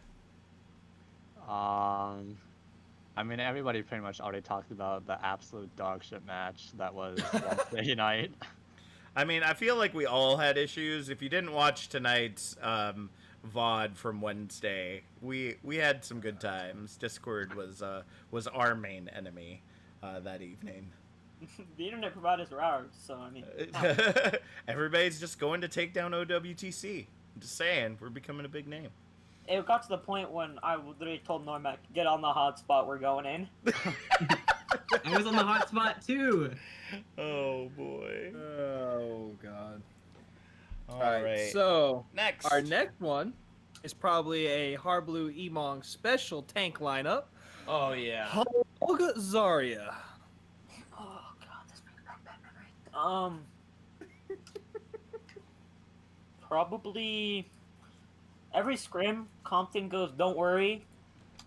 S10: I mean, everybody pretty much already talked about the absolute dog shit match that was Wednesday night.
S1: I mean, I feel like we all had issues. If you didn't watch tonight's VOD from Wednesday, we had some good times. Discord was our main enemy that evening.
S5: The internet providers are ours, so I mean.
S1: Everybody's just going to take down OWTC. I'm just saying, we're becoming a big name.
S5: It got to the point when I literally told Normac, get on the hotspot, we're going in.
S8: I was on the hotspot too.
S1: Oh boy.
S3: Oh god.
S1: All right.
S3: So
S1: Next.
S3: our next one is probably a Harblue Emong special tank lineup.
S7: Oh yeah.
S3: Olga Zarya.
S5: Oh god, this brings back bad memories. Probably every scrim, Compton goes, don't worry,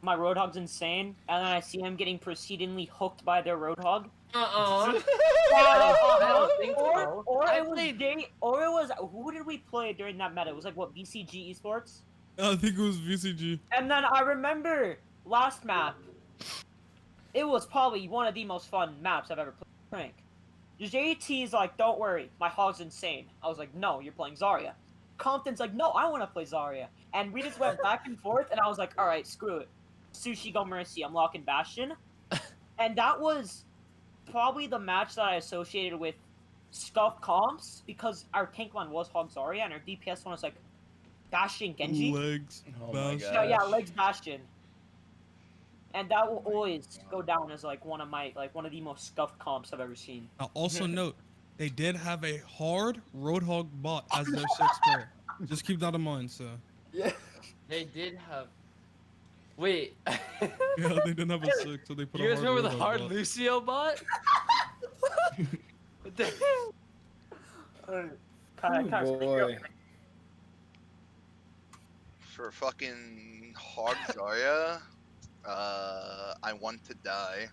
S5: my Roadhog's insane, and then I see him getting proceedingly hooked by their Roadhog.
S7: I don't think so.
S5: Or it was who did we play during that meta? It was like what, BCG Esports?
S9: I think it was VCG.
S5: And then I remember last map, it was probably one of the most fun maps I've ever played. JT's like, don't worry, my hog's insane. I was like, no, you're playing Zarya. Compton's like, no, I want to play Zarya. And we just went back and forth, and I was like, alright, screw it. Sushi go Mercy, I'm locking Bastion. And that was probably the match that I associated with scuffed comps, because our tank line was Hog Zarya, and our DPS one was like Bastion Genji.
S9: Legs.
S1: Oh my
S9: Bash.
S1: God.
S5: Yeah, Legs Bastion. And that will always go down as like one of the most scuffed comps I've ever seen.
S9: Now, also note, they did have a hard Roadhog bot as their sixth player. Just keep that in mind, so.
S7: Yeah. They did have. Wait.
S9: Yeah, they didn't have a six, so they put
S7: You
S9: a
S7: guys
S9: hard
S7: remember the
S9: Roadhog
S7: hard
S9: bot.
S7: Lucio bot? What the hell?
S3: Oh boy.
S6: For fucking Hog Zarya, I want to die.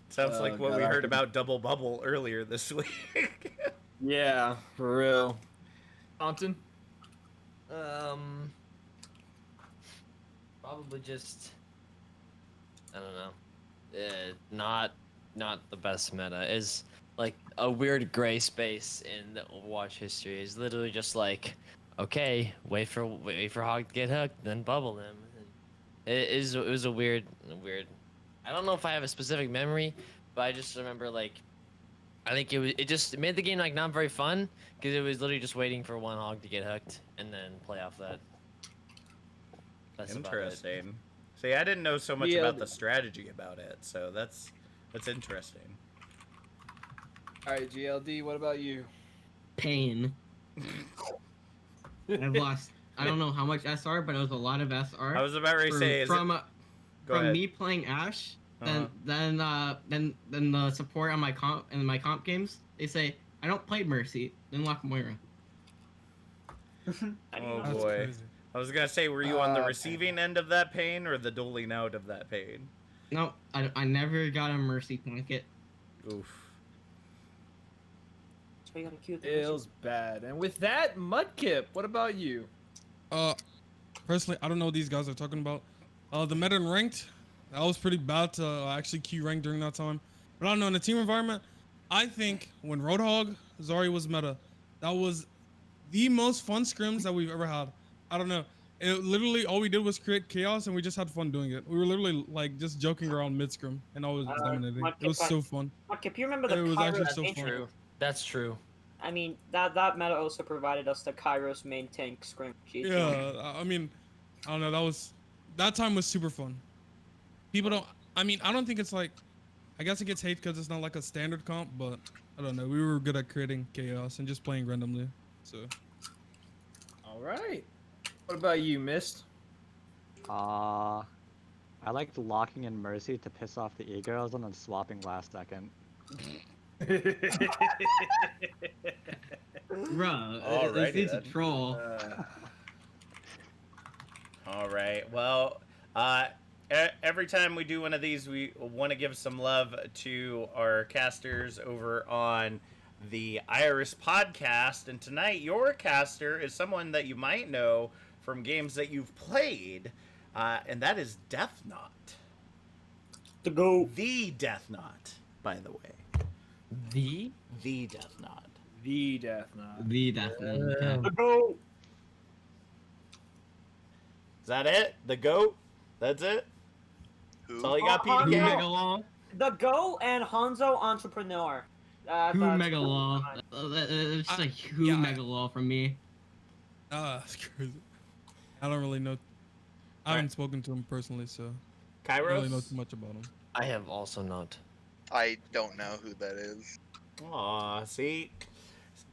S1: Sounds
S3: Oh,
S1: like what
S3: God,
S1: we
S3: I
S1: heard
S3: can-
S1: about Double Bubble earlier this week.
S3: Yeah, for real. Compton?
S7: Probably just. I don't know. Not the best meta. Is like a weird gray space in the Overwatch history. Is literally just like, okay, wait for Hog to get hooked, then bubble them. It was a weird. I don't know if I have a specific memory, but I just remember like, I think it just made the game like not very fun because it was literally just waiting for one Hog to get hooked and then play off that. That's about it.
S1: Interesting. See, I didn't know so much
S3: Yeah,
S1: about the strategy about it, so that's interesting.
S3: Alright, GLD, what about you?
S8: Pain. I've lost. I don't know how much SR, but it was a lot of SR.
S1: I was about ready to say, Go
S8: from
S1: ahead.
S8: me playing Ash,
S1: Uh-huh.
S8: then the support on my comp games, they say I don't play Mercy, then lock Moira.
S5: I didn't
S1: Oh
S5: know.
S9: That's
S1: boy.
S9: crazy.
S1: I was gonna say, were you on the
S3: Okay.
S1: receiving end of that pain or the doling out of that pain?
S8: No, I never got a Mercy pocket.
S1: Oof.
S5: So you gotta cue the
S3: Feels bad. And with that, Mudkip, what about you?
S9: Personally, I don't know what these guys are talking about. The meta in ranked, that was pretty bad to actually queue rank during that time. But I don't know, in the team environment, I think when Roadhog Zari was meta, that was the most fun scrims that we've ever had. I don't know. It literally all we did was create chaos and we just had fun doing it. We were literally like just joking around mid scrim and I was dominating. It was so fun.
S5: Mudkip, you remember the
S9: It was actually
S5: Kairos
S9: so
S5: main
S9: fun.
S5: tank?
S7: True. That's true.
S5: I mean, that meta also provided us the Kairos main tank scrim.
S9: Yeah, I mean, I don't know. That time was super fun. People don't. I mean, I don't think it's like. I guess it gets hate because it's not like a standard comp, but I don't know. We were good at creating chaos and just playing randomly. So.
S3: All right. What about you, Mist?
S10: I liked locking in Mercy to piss off the e-girls and then swapping last second.
S8: Bruh,
S1: Alrighty
S8: this is a
S1: then.
S8: troll.
S1: All right. Well, every time we do one of these, we want to give some love to our casters over on the Iris podcast. And tonight, your caster is someone that you might know from games that you've played, and that is Death Knot.
S5: To go.
S1: The Death Knot, by the way.
S7: The?
S1: The Death Knot.
S3: The Death Knot.
S8: The definitely.
S5: To go.
S1: Is that it? The GOAT? That's it?
S6: Who?
S1: That's all you got,
S8: Who
S1: PDK?
S8: Mega Law?
S5: The Go and Hanzo Entrepreneur.
S8: Who
S5: That's
S8: Mega Law? It's just like who
S9: yeah,
S8: Mega Law from me.
S9: That's crazy. I don't really know. I haven't spoken to him personally, so I don't really know
S1: Kairos?
S9: too much about him.
S7: I have also not.
S6: I don't know who that is.
S1: Aw, see?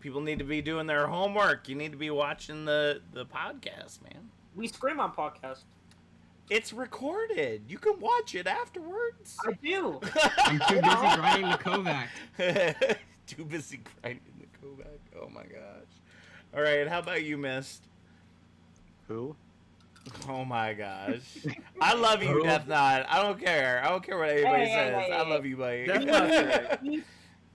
S1: People need to be doing their homework. You need to be watching the podcast, man.
S5: We scream on podcast.
S1: It's recorded. You can watch it afterwards.
S5: I do.
S8: I'm too busy grinding the Kovac.
S1: Too busy grinding the Kovac. Oh my gosh. All right, how about you, Mist?
S10: Who?
S1: Oh my gosh. I love you, Death Knot. I don't care. I don't care what anybody says. I love you, buddy.
S3: Death Knot's great.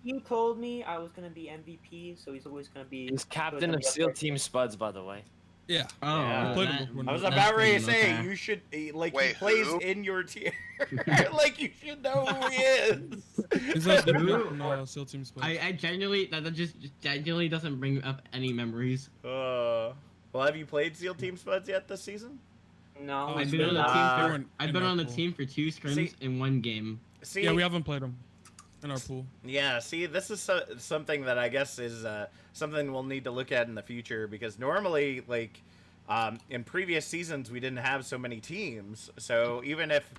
S5: He told me I was gonna be MVP, so he's always gonna be.
S7: He's captain of SEAL Team Spuds, by the way.
S9: Yeah.
S8: Oh,
S1: Yeah.
S9: I played him when
S1: I was
S9: that's
S1: about ready to
S8: pretty
S1: say
S8: okay.
S1: you should like
S6: Wait,
S1: he plays
S6: who?
S1: in your tier. Like you should know who he is.
S9: He's a dude
S8: Who?
S9: from SEAL Team Split.
S8: I genuinely that just genuinely doesn't bring up any memories.
S1: Well, have you played SEAL Team Spuds yet this season?
S5: No.
S9: Oh,
S8: I've
S9: it's
S8: been on the
S9: been-
S8: team
S9: they
S8: for
S9: weren't
S8: I've
S9: in
S8: been
S9: our
S8: on the
S9: pool.
S8: team for 2 scrims
S1: See-
S8: in 1 game.
S1: See,
S9: Yeah, we haven't played him in our pool.
S1: Yeah, see, this is something that I guess is something we'll need to look at in the future because normally, like, in previous seasons, we didn't have so many teams. So even if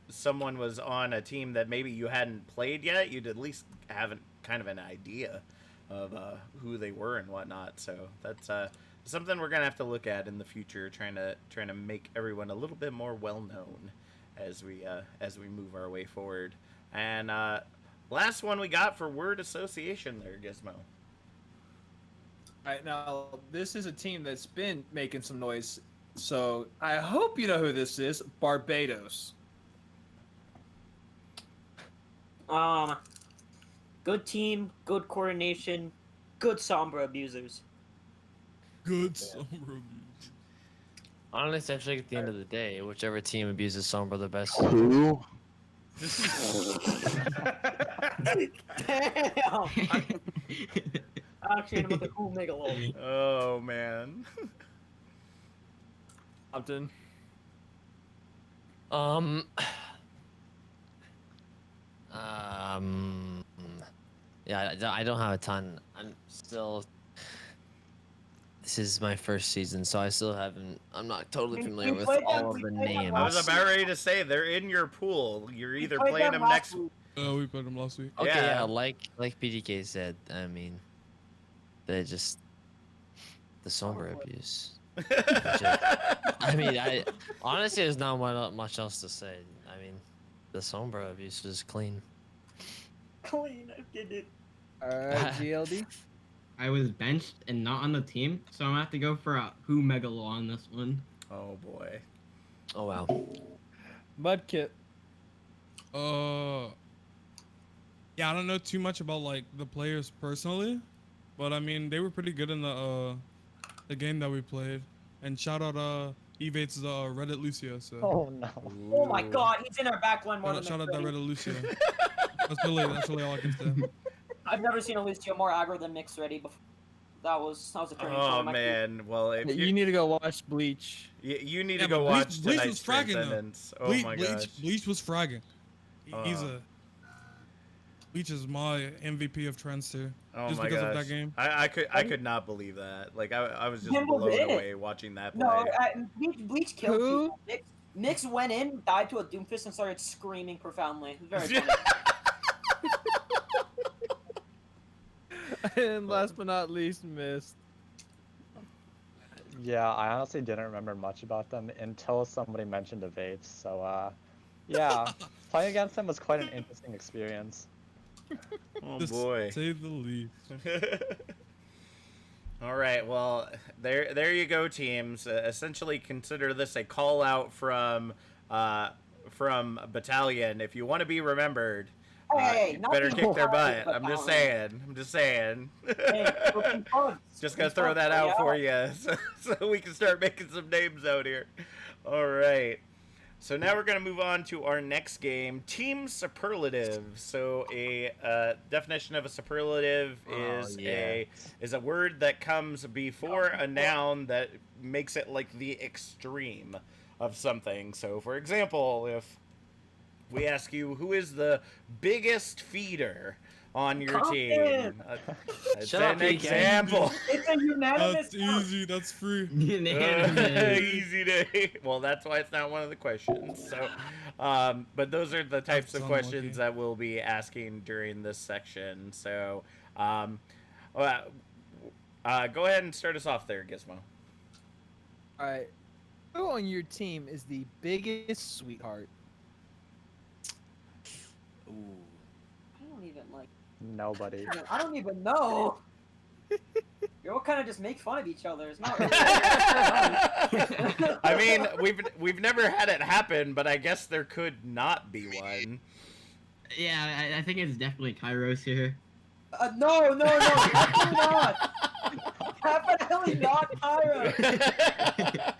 S1: someone was on a team that maybe you hadn't played yet, you'd at least have kind of an idea of who they were and whatnot. So that's something we're gonna have to look at in the future, trying to make everyone a little bit more well known as we move our way forward. And last one we got for word association there, Gizmo.
S3: All right, now this is a team that's been making some noise, so I hope you know who this is. Barbados.
S5: Good team, good coordination, good Sombra abusers.
S9: Good summer abuse.
S7: Honestly, I feel like at the end of the day, whichever team abuses Sombra the best.
S6: Who?
S5: Damn. Actually, I'm about to cool Mega Lol.
S1: Oh man.
S3: Compton.
S7: Yeah, I don't have a ton. I'm still. This is my first season, so I still haven't. I'm not totally familiar with all of the names.
S1: I was about ready to say they're in your pool. You're either
S5: played
S1: playing
S5: them
S1: them
S5: last
S1: next.
S5: week.
S9: We played him last week.
S7: Okay,
S1: Yeah.
S7: yeah, like PDK said. I mean, they just the Sombra abuse. I mean, I honestly, there's not much else to say. I mean, the Sombra abuse was clean.
S5: Clean, I did it.
S3: All right, GLD.
S8: I was benched and not on the team, so I'm gonna have to go for a Who Megalo on this one.
S1: Oh boy.
S7: Oh wow.
S3: Mudkip.
S9: Yeah, I don't know too much about like the players personally, but I mean they were pretty good in the game that we played. And shout out Evate's Reddit Lucio. So
S10: Oh no.
S5: Oh my god, he's in our back line more than
S9: shout out that
S5: McCready.
S9: Reddit Lucio. That's really all I can say.
S5: I've never seen a Lucio more aggro than Mix Ready before. That was a turning point
S1: Oh
S5: in my career.
S1: man. Well, if
S3: You need to go watch Bleach.
S1: you need
S9: Yeah,
S1: to go
S9: but
S1: watch
S9: Bleach
S1: tonight's
S9: was fragging, though.
S1: Transcendence. Oh my gosh.
S9: Bleach was fragging. He's
S1: Uh.
S9: Bleach is my MVP of trends too.
S1: Oh
S9: just
S1: my
S9: because
S1: gosh.
S9: of that game.
S1: I could not believe that. Like I was just
S5: Him was
S1: blown
S5: in it.
S1: away watching that play.
S5: No, Bleach killed
S3: Who?
S5: people. Mix went in, died to a Doomfist, and started screaming profoundly. It was very funny.
S3: And last but not least, Mist.
S10: Yeah, I honestly didn't remember much about them until somebody mentioned Evades. So, yeah, playing against them was quite an interesting experience.
S1: Oh
S9: To
S1: boy.
S9: say the least.
S1: All right, well, there you go, teams. Essentially, consider this a call out from Battalion. If you want to be remembered,
S5: Hey,
S1: you
S5: not
S1: better
S5: people
S1: kick their
S5: calling
S1: butt. I'm just
S5: Battalion.
S1: saying.
S5: Hey, flipping bugs.
S1: Just gonna
S5: Flipping
S1: throw
S5: bugs,
S1: that out
S5: yeah.
S1: for you, so we can start making some names out here. All right. So now we're gonna move on to our next game, Team Superlative. So a definition of a superlative is a word that comes before a noun that makes it like the extreme of something. So for example, if we ask you who is the biggest feeder on your team, that's
S7: Shut up,
S1: an
S7: PK.
S1: example.
S5: It's a unanimous
S9: That's
S5: vote.
S9: easy. That's free.
S1: Easy day. Well, that's why it's not one of the questions. So, but those are the types of
S9: That's
S1: questions
S9: unlucky.
S1: that we'll be asking during this section. So, go ahead and start us off there, Gizmo.
S3: All right. Who on your team is the biggest sweetheart?
S7: Ooh.
S5: I don't even like.
S10: Nobody.
S5: I don't even know. You all kind of just make fun of each other. It's not really.
S1: I mean, we've never had it happen, but I guess there could not be one.
S8: Yeah, I think it's definitely Kairos here.
S5: No, definitely not. Definitely not Tyra.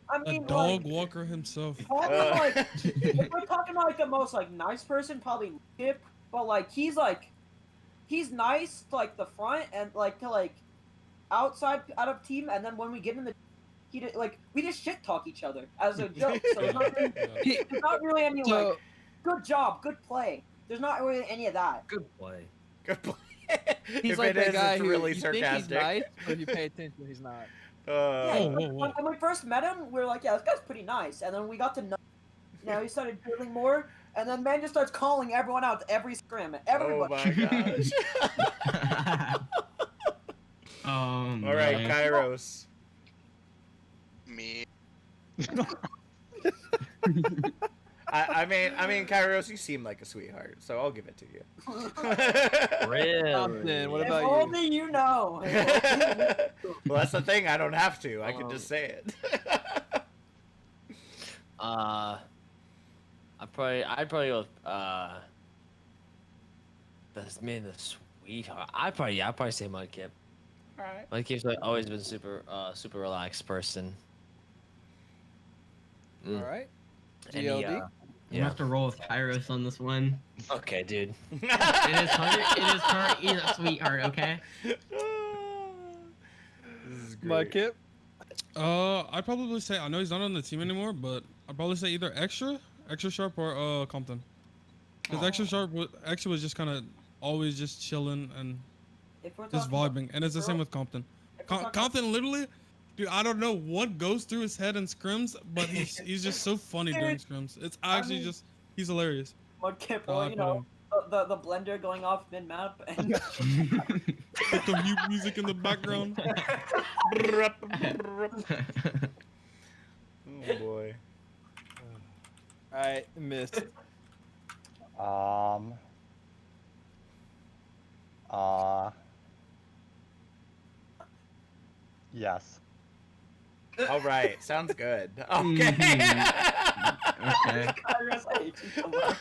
S5: I
S9: A
S5: mean,
S9: dog
S5: like,
S9: walker himself.
S5: probably like, if we're talking about like the most like nice person, probably Kip. But like, he's nice to like the front and like to like outside out of team, and then when we get in the, we just shit talk each other as a joke. So there's not really any like good job, good play. There's not really any of that.
S7: Good play.
S1: Good play.
S3: He's
S1: If
S3: like
S1: it
S3: that
S1: is,
S3: guy
S1: it's
S3: who
S1: really
S3: you think he's
S1: sarcastic.
S3: nice, but if you pay attention, he's not.
S5: Yeah,
S9: Whoa, whoa, whoa.
S5: when we first met him, we were like, yeah, this guy's pretty nice. And then we got to know. Now he started doing more, and then man just starts calling everyone out to every scrim.
S1: Oh
S5: Everybody.
S1: my gosh. All right,
S8: man.
S1: Kairos.
S6: Me.
S1: I mean, Kairos, you seem like a sweetheart, so I'll give it to you.
S3: Compton, what
S5: If
S3: about you?
S5: only you know.
S1: Well, that's the thing. I don't have to. I can just say it.
S7: I'd probably go with the sweetheart. I'd probably say Mudkip.
S1: All right.
S7: Mudkip's like always been super relaxed person.
S3: All right.
S7: And he,
S3: GLD?
S8: I'm gonna have to roll with Kairos on this one.
S7: okay, dude.
S8: It is her. He's a sweetheart, okay?
S1: This is great.
S3: Mudkip?
S9: I'd probably say, I know he's not on the team anymore, but I'd probably say either extra sharp or Compton. Because extra was just kind of always just chilling and
S5: If we're
S9: just
S5: talking about
S9: vibing, and it's the same with Compton.
S5: if we're talking
S9: Compton literally, dude, I don't know what goes through his head in scrims, but he's just so funny during scrims. It's actually
S5: mean-
S9: just he's hilarious.
S5: Mudkip,
S9: Oh,
S5: or
S9: I
S5: you
S9: put
S5: know, the blender going off mid map, and
S9: With the mute music in the background.
S1: Oh boy.
S3: All right, missed.
S10: Um. Uh. Yes.
S1: All right, sounds good. Okay.
S8: Okay.
S5: Kairos, I hate you so much.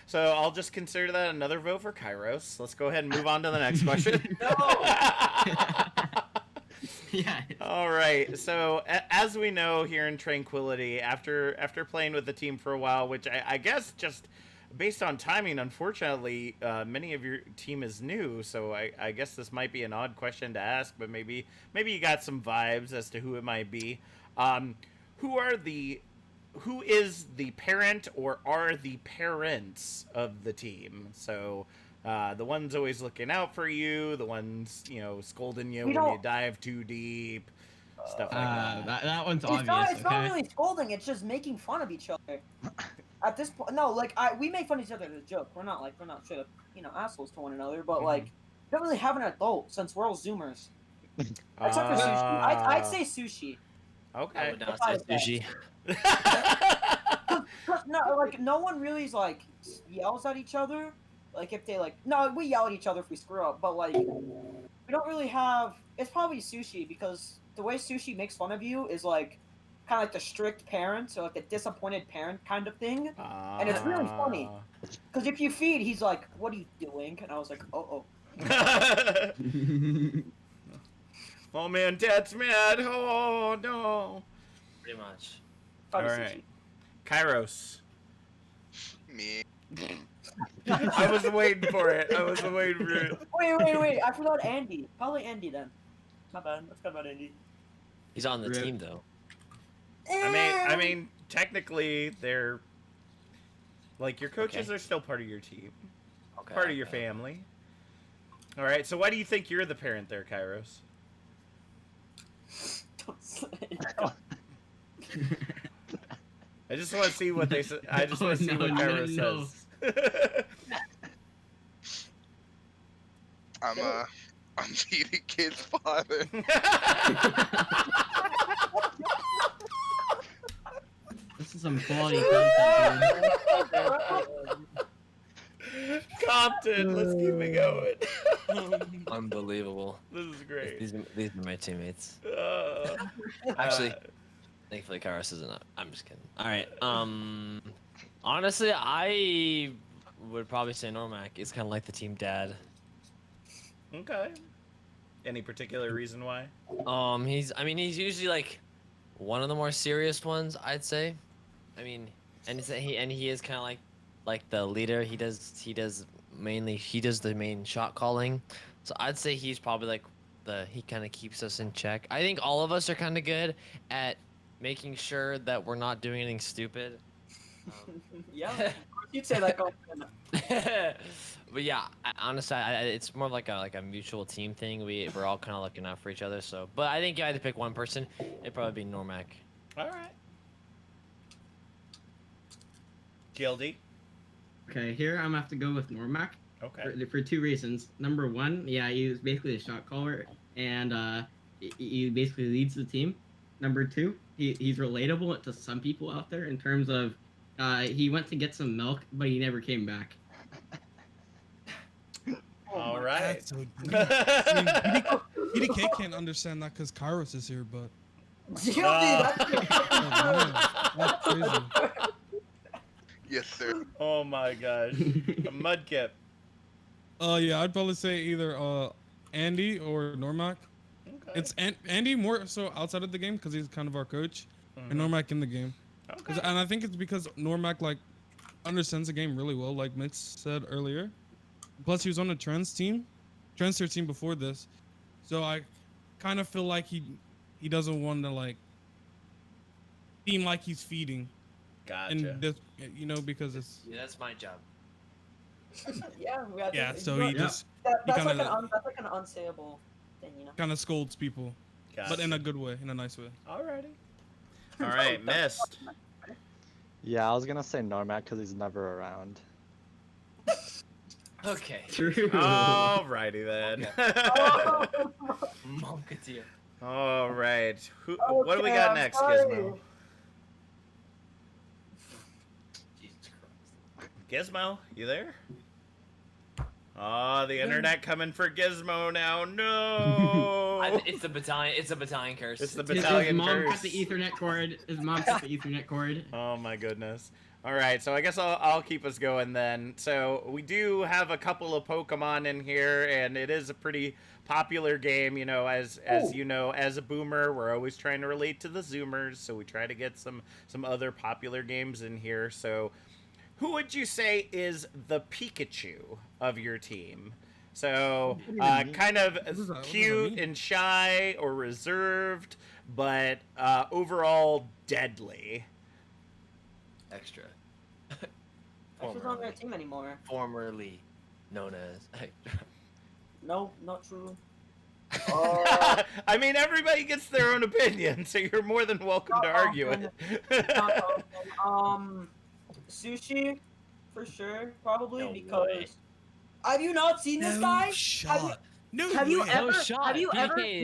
S1: So I'll just consider that another vote for Kairos. Let's go ahead and move on to the next question.
S8: Yeah.
S1: All right. So as we know here in Tranquility, after playing with the team for a while, which I guess just based on timing, unfortunately, many of your team is new. So I guess this might be an odd question to ask, but maybe you got some vibes as to who it might be. Who is the parent or are the parents of the team? So the ones always looking out for you, the ones, scolding you
S5: We
S1: when you
S5: don't-
S1: dive too deep, stuff like that.
S8: That one's
S5: It's
S8: obvious.
S5: not. It's
S8: okay.
S5: not really scolding. It's just making fun of each other. At this point, no, like we make fun of each other as a joke. We're not straight up, assholes to one another. But like, we don't really have an adult since we're all Zoomers. Except for sushi. I'd say sushi.
S7: I
S1: Okay.
S7: would not
S5: If I
S7: say
S5: had
S7: sushi.
S5: No, like no one really like yells at each other. Like if they no, we yell at each other if we screw up. But like, we don't really have. It's probably sushi because the way sushi makes fun of you is like kind of like the strict parent, so like a disappointed parent kind of thing. And it's really funny because if you feed, he's like, "What are you doing?" And I was like, "Oh."
S1: Oh man, Dad's mad. Oh no.
S7: Pretty much.
S5: Probably
S1: All
S5: sushi.
S1: right. Kairos.
S6: Me.
S1: I was waiting for it.
S5: Wait! I forgot Andy. Probably Andy then. My bad. I forgot about Andy.
S7: He's on the
S8: Rip.
S7: team though.
S1: I mean, technically, they're like your coaches
S7: Okay.
S1: are still part of your team,
S7: Okay.
S1: part of your family. All right. So why do you think you're the parent there, Kairos?
S5: Don't say it.
S1: I just want to see what they say. I just want to see what Kairos says.
S6: I'm PDK's father.
S8: This is some quality content,
S1: Compton, let's keep it going.
S7: Unbelievable.
S1: This is great.
S7: These are my teammates.
S1: Uh,
S7: Actually, thankfully Kairos isn't up. I'm just kidding. All right. Honestly, I would probably say Normac is kind of like the team dad.
S1: okay. Any particular reason why?
S7: He's usually like one of the more serious ones, I'd say. I mean, and he is kind of like the leader. He does the main shot calling. So I'd say he's probably like he kind of keeps us in check. I think all of us are kind of good at making sure that we're not doing anything stupid.
S5: Yeah, you'd say that going.
S7: But yeah, honestly, it's more like a mutual team thing. We're all kind of looking out for each other. So, but I think if I had to pick one person, it'd probably be Normac.
S1: All right. Guilty.
S8: Okay, here I'm gonna have to go with Normac
S1: Okay.
S8: for two reasons. Number one, yeah, he was basically a shot caller, and he basically leads the team. Number two, he's relatable to some people out there in terms of he went to get some milk, but he never came back.
S1: All right.
S9: That's so deep. I mean, PDK can't understand that because Kairos is here, but
S5: Guilty.
S9: oh, man, that's crazy.
S6: Yes, sir.
S1: Oh my gosh. Mudkip.
S9: Yeah, I'd probably say either Andy or Normac.
S1: Okay.
S9: It's Andy more so outside of the game because he's kind of our coach, and Normac in the game.
S1: Okay.
S9: And I think it's because Normac like understands the game really well, like Mitch said earlier. Plus, he was on the transfer team before this, so I kind of feel like he doesn't want to like seem like he's feeding.
S1: Gotcha.
S9: And this, because it's
S7: Yeah, that's my job.
S9: yeah. So he just
S5: That's
S9: kinda-
S5: like an unsayable thing,
S9: kind of scolds people,
S1: Gotcha.
S9: but in a good way, in a nice way.
S1: Alrighty. All right, Mist.
S10: Yeah, I was gonna say Normac because he's never around.
S7: Okay.
S8: True.
S1: Alrighty then.
S7: Monketeer.
S1: All right. What do we got next, Gizmo?
S7: Jesus Christ.
S1: Gizmo, you there? Oh, the internet coming for Gizmo now. No.
S7: It's the battalion. It's the battalion curse.
S1: It's the
S8: His
S1: battalion
S8: mom
S1: curse.
S8: cut the Ethernet cord. His mom cut the Ethernet cord.
S1: Oh my goodness. All right, so I guess I'll keep us going then. So we do have a couple of Pokemon in here, and it is a pretty popular game. You know, as you know, as a boomer, we're always trying to relate to the Zoomers, so we try to get some other popular games in here. So, who would you say is the Pikachu of your team? So, kind of cute and shy or reserved, but overall deadly.
S7: Extra.
S5: She's not on that team anymore.
S7: Formerly known as.
S5: No, not true.
S1: I mean, everybody gets their own opinion, so you're more than welcome to argue it.
S5: Sushi, for sure, probably
S7: No
S5: because.
S7: way.
S5: Have you not seen this guy? Have you
S7: way.
S5: ever?
S7: No shot.
S5: Have you ever?
S7: PK.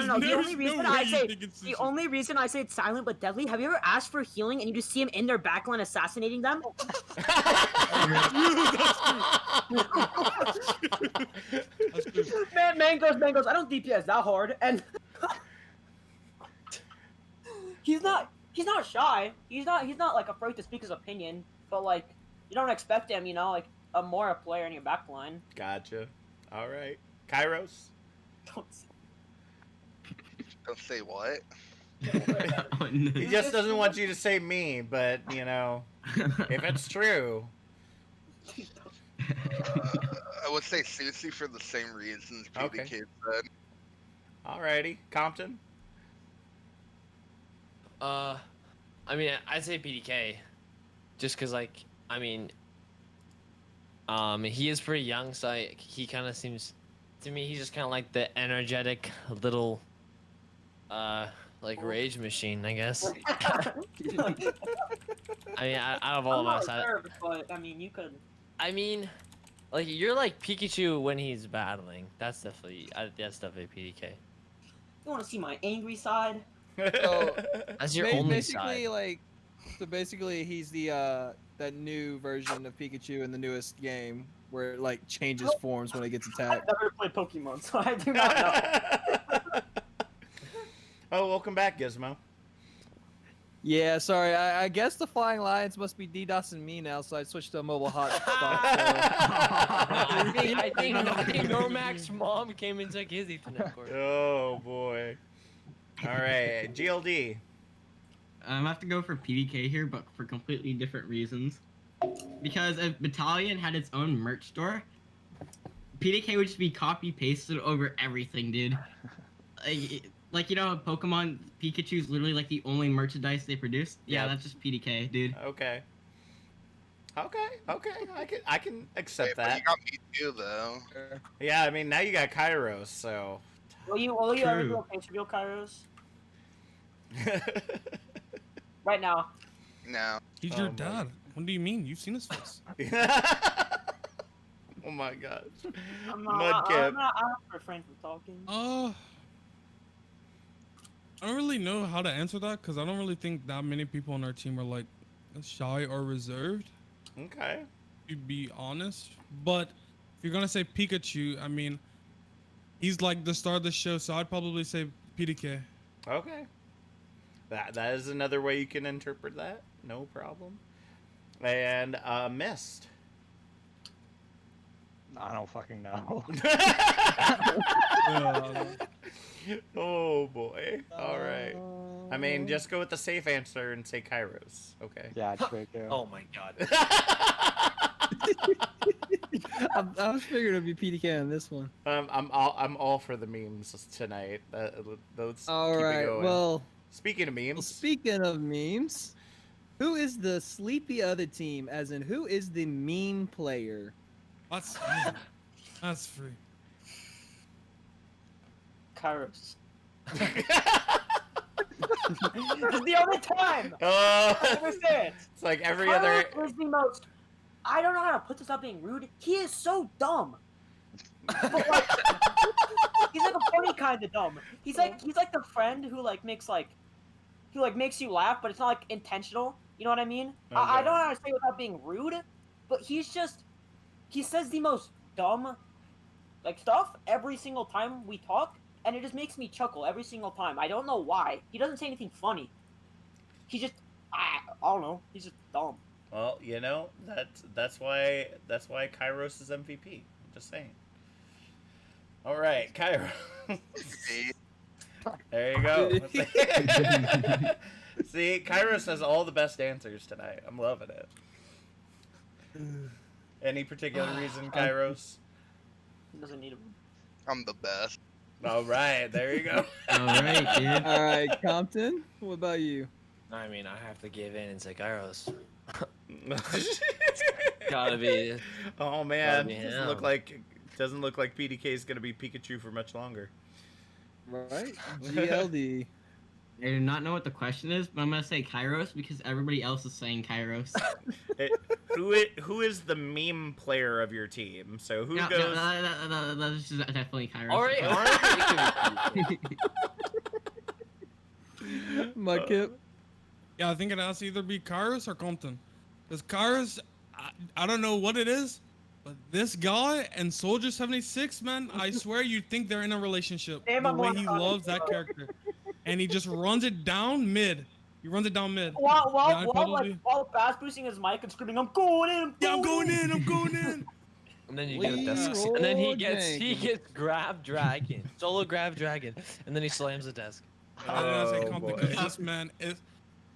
S5: No. The only reason I say it's silent but deadly. Have you ever asked for healing and you just see him in their backline assassinating them? Man, mangoes. I don't DPS that hard, and he's not shy. He's not like afraid to speak his opinion. But like, you don't expect him, like a player in your backline.
S1: Gotcha. All right. Kairos?
S6: Don't say what?
S1: He just doesn't want you to say me, but, if it's true.
S6: I would say Susie for the same reasons PDK
S1: Okay.
S6: said.
S1: Alrighty. Compton?
S7: I mean, I'd say PDK, just cause he is pretty young, so he kind of seems, to me, he's just kind of like the energetic little, rage machine, I guess. I mean, out of all of us,
S5: but I mean, you could.
S7: I mean, you're like Pikachu when he's battling. That's definitely PDK.
S5: You want to see my angry side?
S3: So,
S7: That's your only
S3: basically,
S7: side.
S3: basically, he's the that new version of Pikachu in the newest game where it changes forms when it gets attacked.
S5: I've never played Pokemon, so I do not know.
S1: Oh, welcome back, Gizmo.
S3: Yeah, sorry. I guess the Flying Lions must be DDoSing me now, so I switched to a mobile hotspot.
S7: I think Normax's mom came and took his Ethernet cord.
S1: Oh, boy. All right. GLD.
S8: I have to go for PDK here, but for completely different reasons. Because if Battalion had its own merch store, PDK would just be copy-pasted over everything, dude. Pokemon Pikachu's literally the only merchandise they produce. Yeah,
S1: Yep.
S8: that's just PDK, dude.
S1: Okay. I can accept
S6: But
S1: that.
S6: you got me too, though.
S1: Yeah, I mean, now you got Kairos, so.
S5: Will you ever do
S8: True.
S5: a page reveal, Kairos? Right now.
S6: No.
S9: He's your dad. What do you mean? You've seen his face.
S1: Oh my gosh.
S5: I'm not
S1: Mudkip.
S5: refrain from talking.
S9: I don't really know how to answer that because I don't really think that many people on our team are shy or reserved,
S1: Okay.
S9: to be honest. But if you're gonna say Pikachu, I mean, he's the star of the show, so I'd probably say PDK.
S1: Okay. That is another way you can interpret that. No problem. And Mist.
S10: I don't fucking know.
S1: Oh boy. All right. I mean, just go with the safe answer and say Kairos. Okay.
S10: Yeah, Trico.
S7: Oh my god.
S3: I was figuring it'd be PDK on this one.
S1: I'm all for the memes tonight. Let's
S3: All
S1: keep it
S3: right.
S1: going.
S3: Well,
S1: Speaking of memes.
S3: speaking of memes, who is the sleepy other team? As in, who is the meme player?
S9: That's free.
S5: Kairos. It's the only time.
S1: Oh,
S5: I understand.
S1: it's like every other.
S5: Kairos is the most I don't know how to put this up being rude. He is so dumb. But like, he's like a funny kind of dumb. He's like the friend who makes makes you laugh, but it's not like intentional. You know what I mean? I
S1: Okay.
S5: don't know how to say it without being rude, but he says the most dumb stuff every single time we talk, and it just makes me chuckle every single time. I don't know why. He doesn't say anything funny. He just I don't know. He's just dumb.
S1: Well, that's why Kairos is MVP. I'm just saying. All right, Kairos. There you go. See, Kairos has all the best answers tonight. I'm loving it. Any particular reason, Kairos?
S5: Doesn't need him.
S6: I'm the best.
S1: All right, there you go.
S8: All right, dude.
S3: All right, Compton. What about you?
S7: I mean, I have to give in and say Kairos. Gotta be.
S1: Oh man,
S7: be
S1: doesn't
S7: him.
S1: look like PDK is gonna be Pikachu for much longer.
S3: Right, GLD.
S8: I do not know what the question is, but I'm gonna say Kairos because everybody else is saying Kairos.
S1: Who is the meme player of your team? So who goes?
S8: That's just definitely Kairos.
S7: All right,
S3: Mudkip.
S9: Yeah, I think it has to either be Kairos or Compton. Because Kairos, I don't know what it is, but this guy and Soldier 76, man, I swear you'd think they're in a relationship.
S5: Damn,
S9: The
S5: I'm
S9: way
S5: on
S9: he
S5: comment,
S9: loves that
S5: bro.
S9: character. And he just runs it down mid. He runs it down mid.
S5: While fast boosting his mic and screaming, "I'm going in!
S9: I'm going in! I'm going in!
S7: And then you get a desk,
S3: Leroy
S7: and then he gets
S3: Jenkins.
S7: grab dragon, solo grab dragon, and then he slams the desk.
S9: I don't know, say
S1: Oh,
S9: Compton
S1: boy.
S9: because this man is.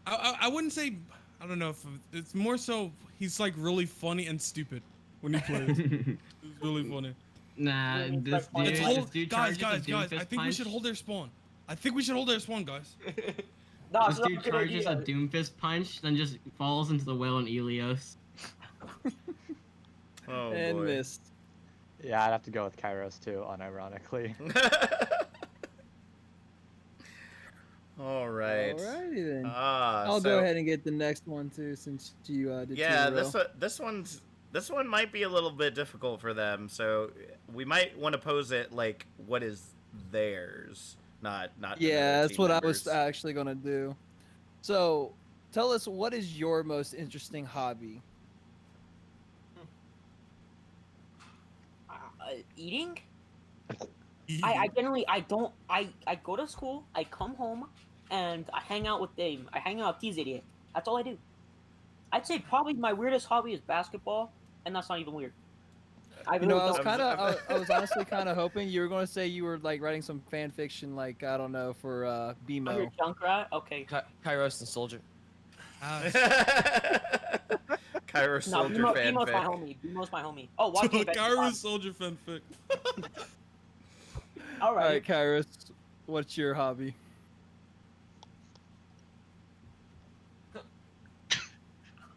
S9: I wouldn't say. I don't know if it's more so he's like really funny and stupid when he plays. It's really funny.
S8: Nah,
S5: Yeah,
S8: this
S5: like,
S8: dude,
S5: Let's
S8: this dude
S9: guys,
S8: charges a
S9: I
S8: Doomfist
S9: think we should
S8: punch.
S9: hold their spawn. I think we should hold their spawn, guys.
S5: Nah,
S8: This
S5: it's not
S8: dude
S5: a good
S8: charges a
S5: idea.
S8: Doomfist punch, then just falls into the well in Elios.
S1: Oh
S3: And
S1: boy.
S3: missed.
S10: Yeah, I'd have to go with Kairos too, unironically.
S1: All right.
S3: Alrighty then.
S1: I'll
S3: I'll go ahead and get the next one too, since you did.
S1: Yeah,
S3: two in a row.
S1: this one might be a little bit difficult for them, so we might want to pose it like what is theirs, not.
S3: Yeah,
S1: another
S3: that's
S1: team
S3: what I was
S1: member's.
S3: actually gonna do. So, tell us, what is your most interesting hobby?
S5: Eating? I generally I go to school, I come home, and I hang out with Dave. I hang out with these idiots. That's all I do. I'd say probably my weirdest hobby is basketball, and that's not even weird. I
S3: You know,
S5: really
S3: I was
S5: don't-
S3: kind of, I was honestly kind of hoping you were gonna say you were like writing some fan fiction, like I don't know, for
S5: I'm your
S3: BMO.
S5: Junkrat. Okay.
S7: Kairos and Soldier.
S1: Kairos
S5: No,
S1: Soldier
S5: BMO's my
S1: fanfic.
S5: homie. BMO's my homie. Oh, watch me.
S9: Kairos Soldier fanfic.
S5: All
S3: All
S5: right.
S3: right, Kairos, what's your hobby?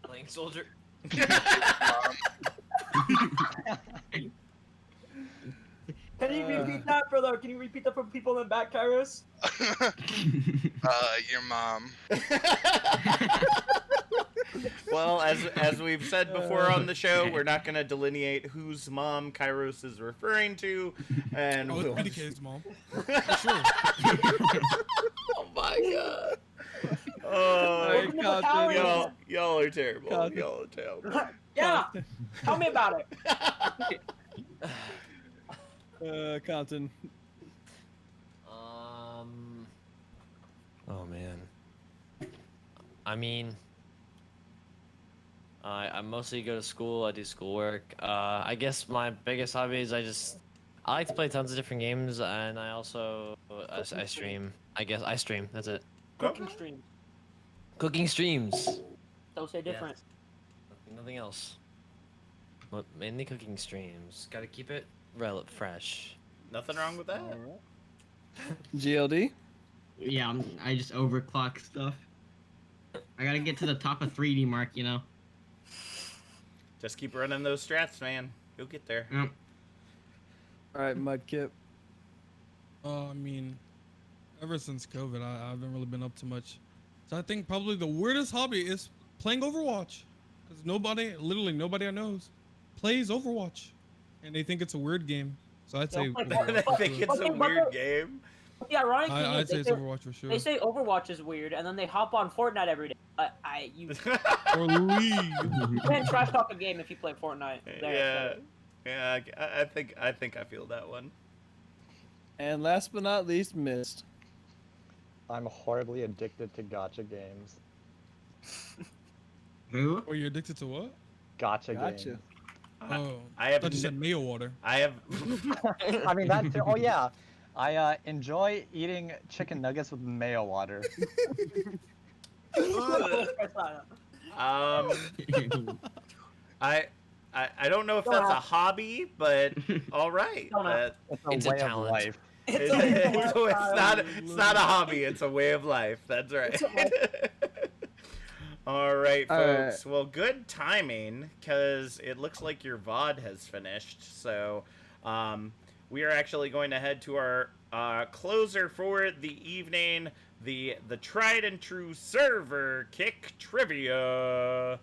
S7: Playing Soldier.
S5: Can you repeat that, brother? Can you repeat that for people in the back, Kairos?
S6: Your mom.
S1: Well, as we've said before on the show, we're not going to delineate whose mom Kairos is referring to, and
S9: Oh,
S1: we'll...
S9: it's PDK's mom. For sure.
S1: Oh my god. Oh,
S3: Alright, Compton.
S5: Battalion.
S1: y'all are terrible.
S3: Compton.
S1: Y'all are terrible.
S5: Yeah. Tell me about it.
S3: Compton.
S7: Oh man. I mean, I mostly go to school. I do schoolwork. I guess my biggest hobby is I like to play tons of different games, and I also I stream. I guess I stream. That's it.
S5: Cooking stream.
S7: Cooking streams.
S5: Don't say different.
S7: Nothing else. But mainly cooking streams. Gotta keep it fresh.
S1: Nothing wrong with that.
S3: GLD.
S8: Yeah, I just overclock stuff. I gotta get to the top of 3D mark, you know.
S1: Just keep running those strats, man. You'll get there.
S8: Yep.
S3: All right, Mudkip.
S9: I mean, ever since COVID, I haven't really been up to much. So I think probably the weirdest hobby is playing Overwatch. Because literally nobody I know plays Overwatch, and they think it's a weird game. So I'd say
S1: I
S9: Overwatch.
S1: think it's a weird game.
S5: But the ironic thing
S9: I'd
S5: is,
S9: say it's Overwatch for sure.
S5: they say Overwatch is weird, and then they hop on Fortnite every day. You
S9: Or League.
S5: can't trash talk a game if you play Fortnite.
S1: Yeah, yeah. I think I feel that one.
S3: And last but not least, Mist.
S10: I'm horribly addicted to gacha games.
S8: Who?
S9: Or you're addicted to what?
S10: Gacha
S3: Gotcha.
S10: games.
S9: Oh,
S1: I have
S9: thought you said mayo water.
S1: I have.
S10: I mean that too. Oh yeah. I enjoy eating chicken nuggets with mayo water.
S1: Um, I don't know if that's a hobby, but all right.
S10: It's a
S7: It's a
S10: way of
S7: talent.
S10: life.
S1: It's not a hobby. It's a way of life. That's right. All right, folks. Well, good timing, because it looks like your VOD has finished. So, we are actually going to head to our closer for the evening, the tried and true server kick trivia.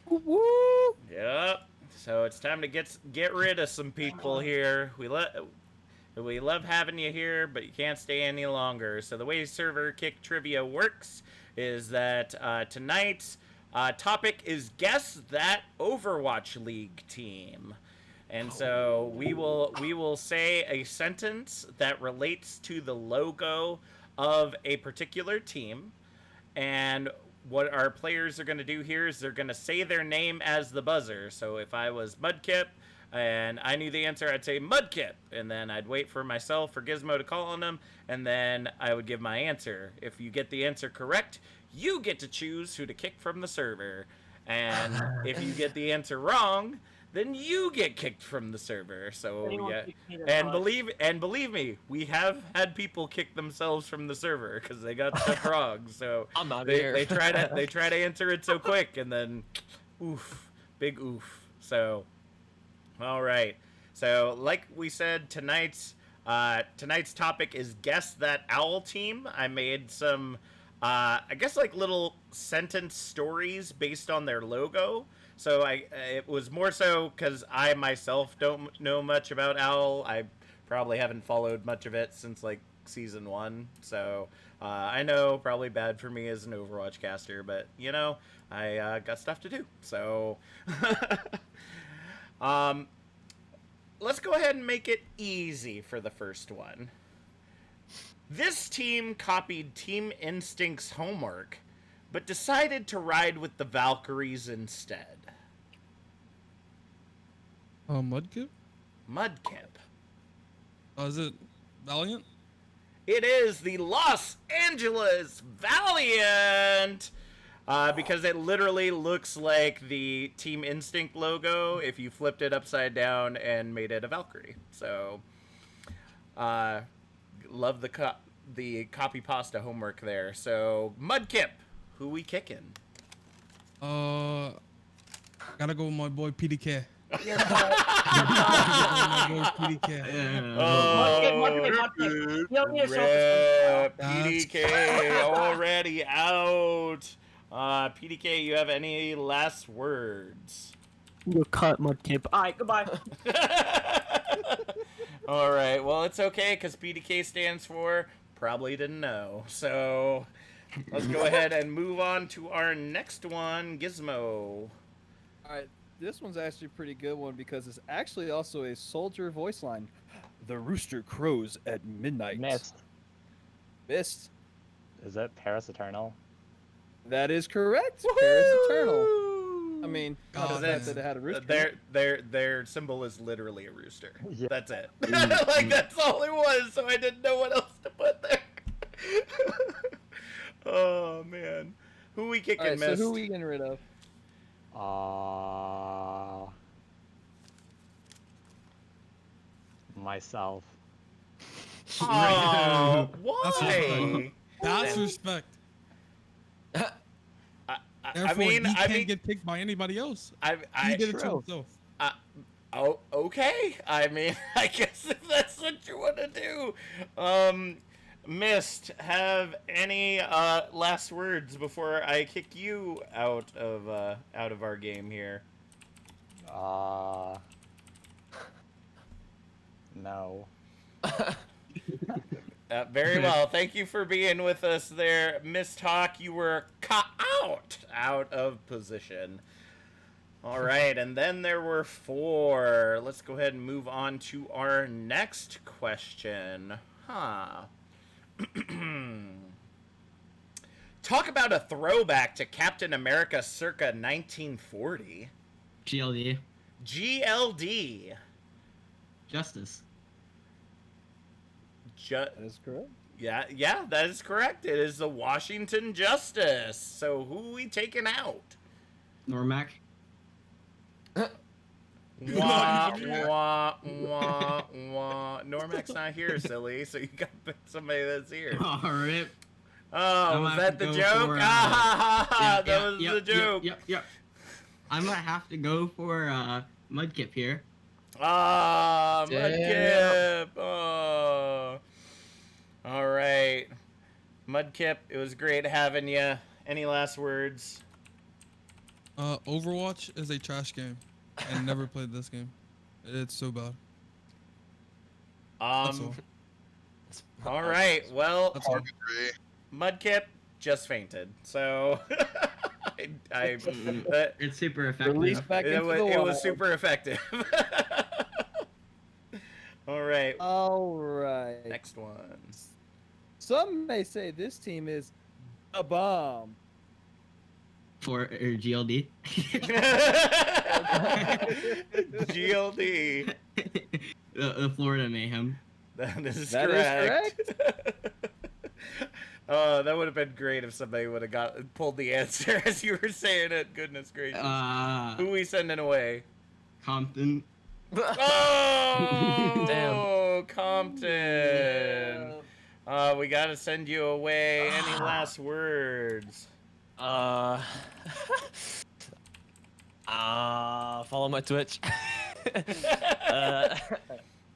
S3: Woo!
S1: Yep. So it's time to get rid of some people here. We love having you here, but you can't stay any longer. So the way server kick trivia works is that tonight's topic is guess that Overwatch League team. And so we will say a sentence that relates to the logo of a particular team, and what our players are going to do here is they're going to say their name as the buzzer. So if I was Mudkip and I knew the answer, I'd say Mudkip, and then I'd wait for myself or Gizmo to call on them, and then I would give my answer. If you get the answer correct, you get to choose who to kick from the server. And if you get the answer wrong, then you get kicked from the server. So yeah, and believe me, we have had people kick themselves from the server because they got stuff wrong. So
S7: I'm not
S1: they
S7: here.
S1: try to answer it so quick, and then oof, big oof. So all right. So like we said, tonight's topic is guess that owl team. I made some I guess like little sentence stories based on their logo. So it was more so because I myself don't know much about Owl. I probably haven't followed much of it since like season 1. So I know probably bad for me as an Overwatch caster, but you know I got stuff to do. So let's go ahead and make it easy for the first one. This team copied Team Instinct's homework, but decided to ride with the Valkyries instead.
S9: Mudkip?
S1: Mudkip.
S9: Is it Valiant?
S1: It is the Los Angeles Valiant! Because it literally looks like the Team Instinct logo if you flipped it upside down and made it a Valkyrie. So, love the copy pasta homework there. So, Mudkip, who we kicking?
S9: Gotta go with my boy PDK.
S5: Yeah,
S9: My boy PDK.
S5: Mudkip. You don't need to show us
S1: Rip, PDK already out. PDK, you have any last words?
S5: You're cut, Mudkip. Alright, goodbye.
S1: All right. Well, it's okay because PDK stands for probably didn't know. So let's go ahead and move on to our next one, Gizmo.
S3: Alright, this one's actually a pretty good one because it's actually also a soldier voice line. The rooster crows at midnight.
S10: Mist.
S3: Mist.
S10: Is it Paris Eternal?
S3: That is correct. Paris Eternal. I mean, not
S9: Oh,
S3: the fact that it had a rooster.
S1: Their symbol is literally a rooster.
S10: Yeah.
S1: That's it. Like that's all it was. So I didn't know what else to put there. Oh man, who we kicking,
S3: Alright, so
S1: Mist?
S3: who are we getting rid of?
S10: Myself.
S1: Oh,
S9: That's
S1: why?
S9: respect. That's respect. Therefore, he can't get picked by anybody else. He did it to himself.
S1: Okay. I mean, I guess if that's what you want to do. Mist, have any last words before I kick you out of our game here?
S10: No.
S1: Very well. Thank you for being with us there, Miss Hawk. You were caught out of position. All right, and then there were 4. Let's go ahead and move on to our next question. Talk about a throwback to Captain America circa 1940.
S8: GLD.
S1: GLD.
S8: Justice.
S3: That is correct.
S1: Yeah, that is correct. It is the Washington Justice. So who are we taking out?
S8: Normac.
S1: Wah, wah, wah, wah. Normac's not here, silly, so you gotta pick somebody that's here.
S8: Oh, rip.
S1: Oh, was that the joke?
S8: For,
S1: that was the joke.
S8: Yep. I might have to go for Mudkip here.
S1: Mudkip. Oh. All right. Mudkip, it was great having you. Any last words?
S9: Overwatch is a trash game. I never played this game. It's so bad. That's all.
S1: All right. Well,
S9: That's all.
S1: Mudkip just fainted. So
S8: It's super effective.
S3: Released back into the
S1: it was
S3: wild.
S1: super effective. All right.
S3: All right.
S1: Next one.
S3: Some may say this team is a bomb.
S8: For GLD.
S1: GLD.
S8: The Florida Mayhem.
S1: That is
S3: That
S1: correct.
S3: is correct.
S1: Oh, that would have been great if somebody would have pulled the answer as you were saying it. Goodness gracious. Who we sending away?
S8: Compton.
S1: Oh,
S7: Damn.
S1: Compton. We gotta send you away. Any last words?
S7: Follow my Twitch.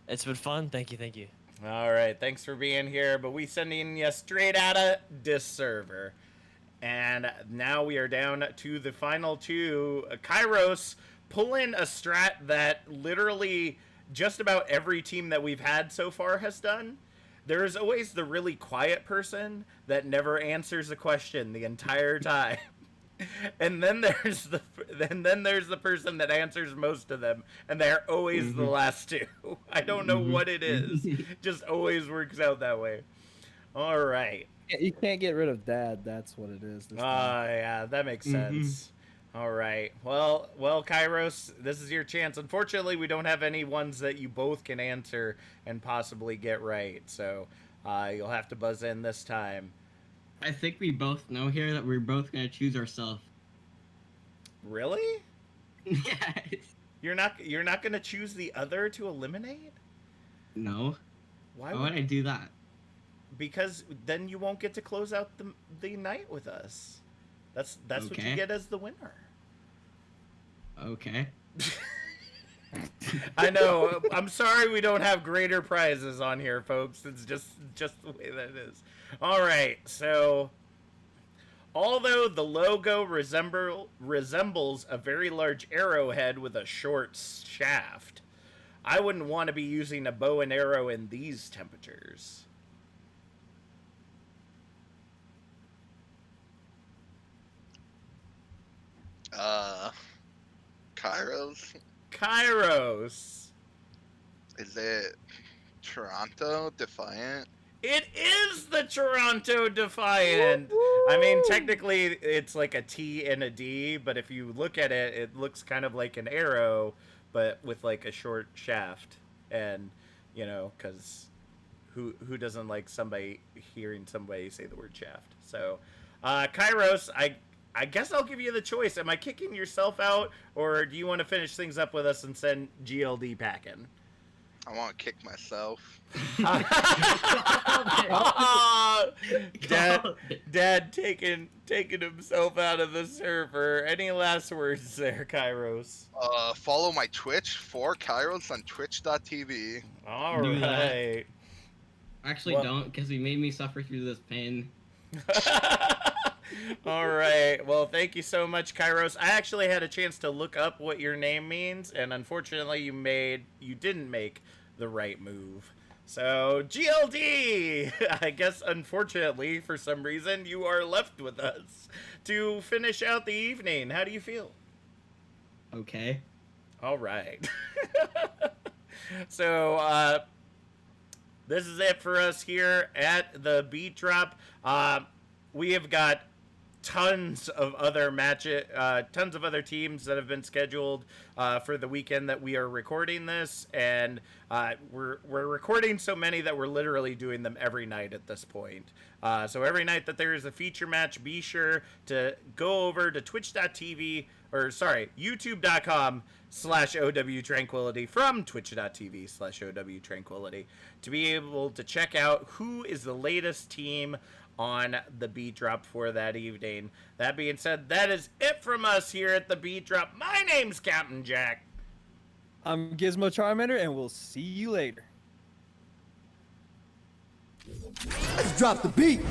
S7: It's been fun. Thank you.
S1: All right, thanks for being here. But we sending you straight out of this server, and now we are down to the final 2. Kairos pulling a strat that literally just about every team that we've had so far has done. There's always the really quiet person that never answers a question the entire time. And then there's the person that answers most of them, and they're always the last 2. I don't know what it is. Just always works out that way. All right.
S3: You can't get rid of Dad. That's what it is. This time.
S1: Yeah, that makes sense. All right. Well, Kairos, this is your chance. Unfortunately, we don't have any ones that you both can answer and possibly get right. So you'll have to buzz in this time.
S8: I think we both know here that we're both gonna choose ourselves.
S1: Really?
S8: Yes.
S1: You're not gonna choose the other to eliminate?
S8: No.
S1: Why
S8: would I do that?
S1: Because then you won't get to close out the night with us. That's what you
S8: Okay.
S1: get as the winner.
S8: Okay.
S1: I know. I'm sorry we don't have greater prizes on here, folks. It's just the way that it is. All right. So, although the logo resembles a very large arrowhead with a short shaft, I wouldn't want to be using a bow and arrow in these temperatures. Kairos.
S6: Is it Toronto Defiant?
S1: It is the Toronto Defiant. I mean, technically, it's like a T and a D, but if you look at it, it looks kind of like an arrow, but with like a short shaft. And, because who doesn't like hearing somebody say the word shaft? So, Kairos, I guess I'll give you the choice. Am I kicking yourself out, or do you want to finish things up with us and send GLD packing?
S6: I want to kick myself.
S1: Dad taking himself out of the server. Any last words there, Kairos?
S6: Follow my Twitch for Kairos on twitch.tv.
S1: All right.
S8: Actually,
S1: Well-
S8: don't, because he made me suffer through this pain.
S1: All right. Well, thank you so much, Kairos. I actually had a chance to look up what your name means, and unfortunately, you didn't make the right move. So, GLD, I guess unfortunately, for some reason, you are left with us to finish out the evening. How do you feel?
S8: Okay.
S1: All right. So, this is it for us here at the BeatDrop. We have got tons of other tons of other teams that have been scheduled for the weekend that we are recording this, and we're recording so many that we're literally doing them every night at this point. So every night that there is a feature match, be sure to go over to youtube.com/OW Tranquility from twitch.tv/OW Tranquility to be able to check out who is the latest team on the BeatDrop for that evening. That being said, that is it from us here at the BeatDrop. My name's Captain Jack.
S3: I'm Gizmo Charmander, and we'll see you later.
S2: Let's drop the beat.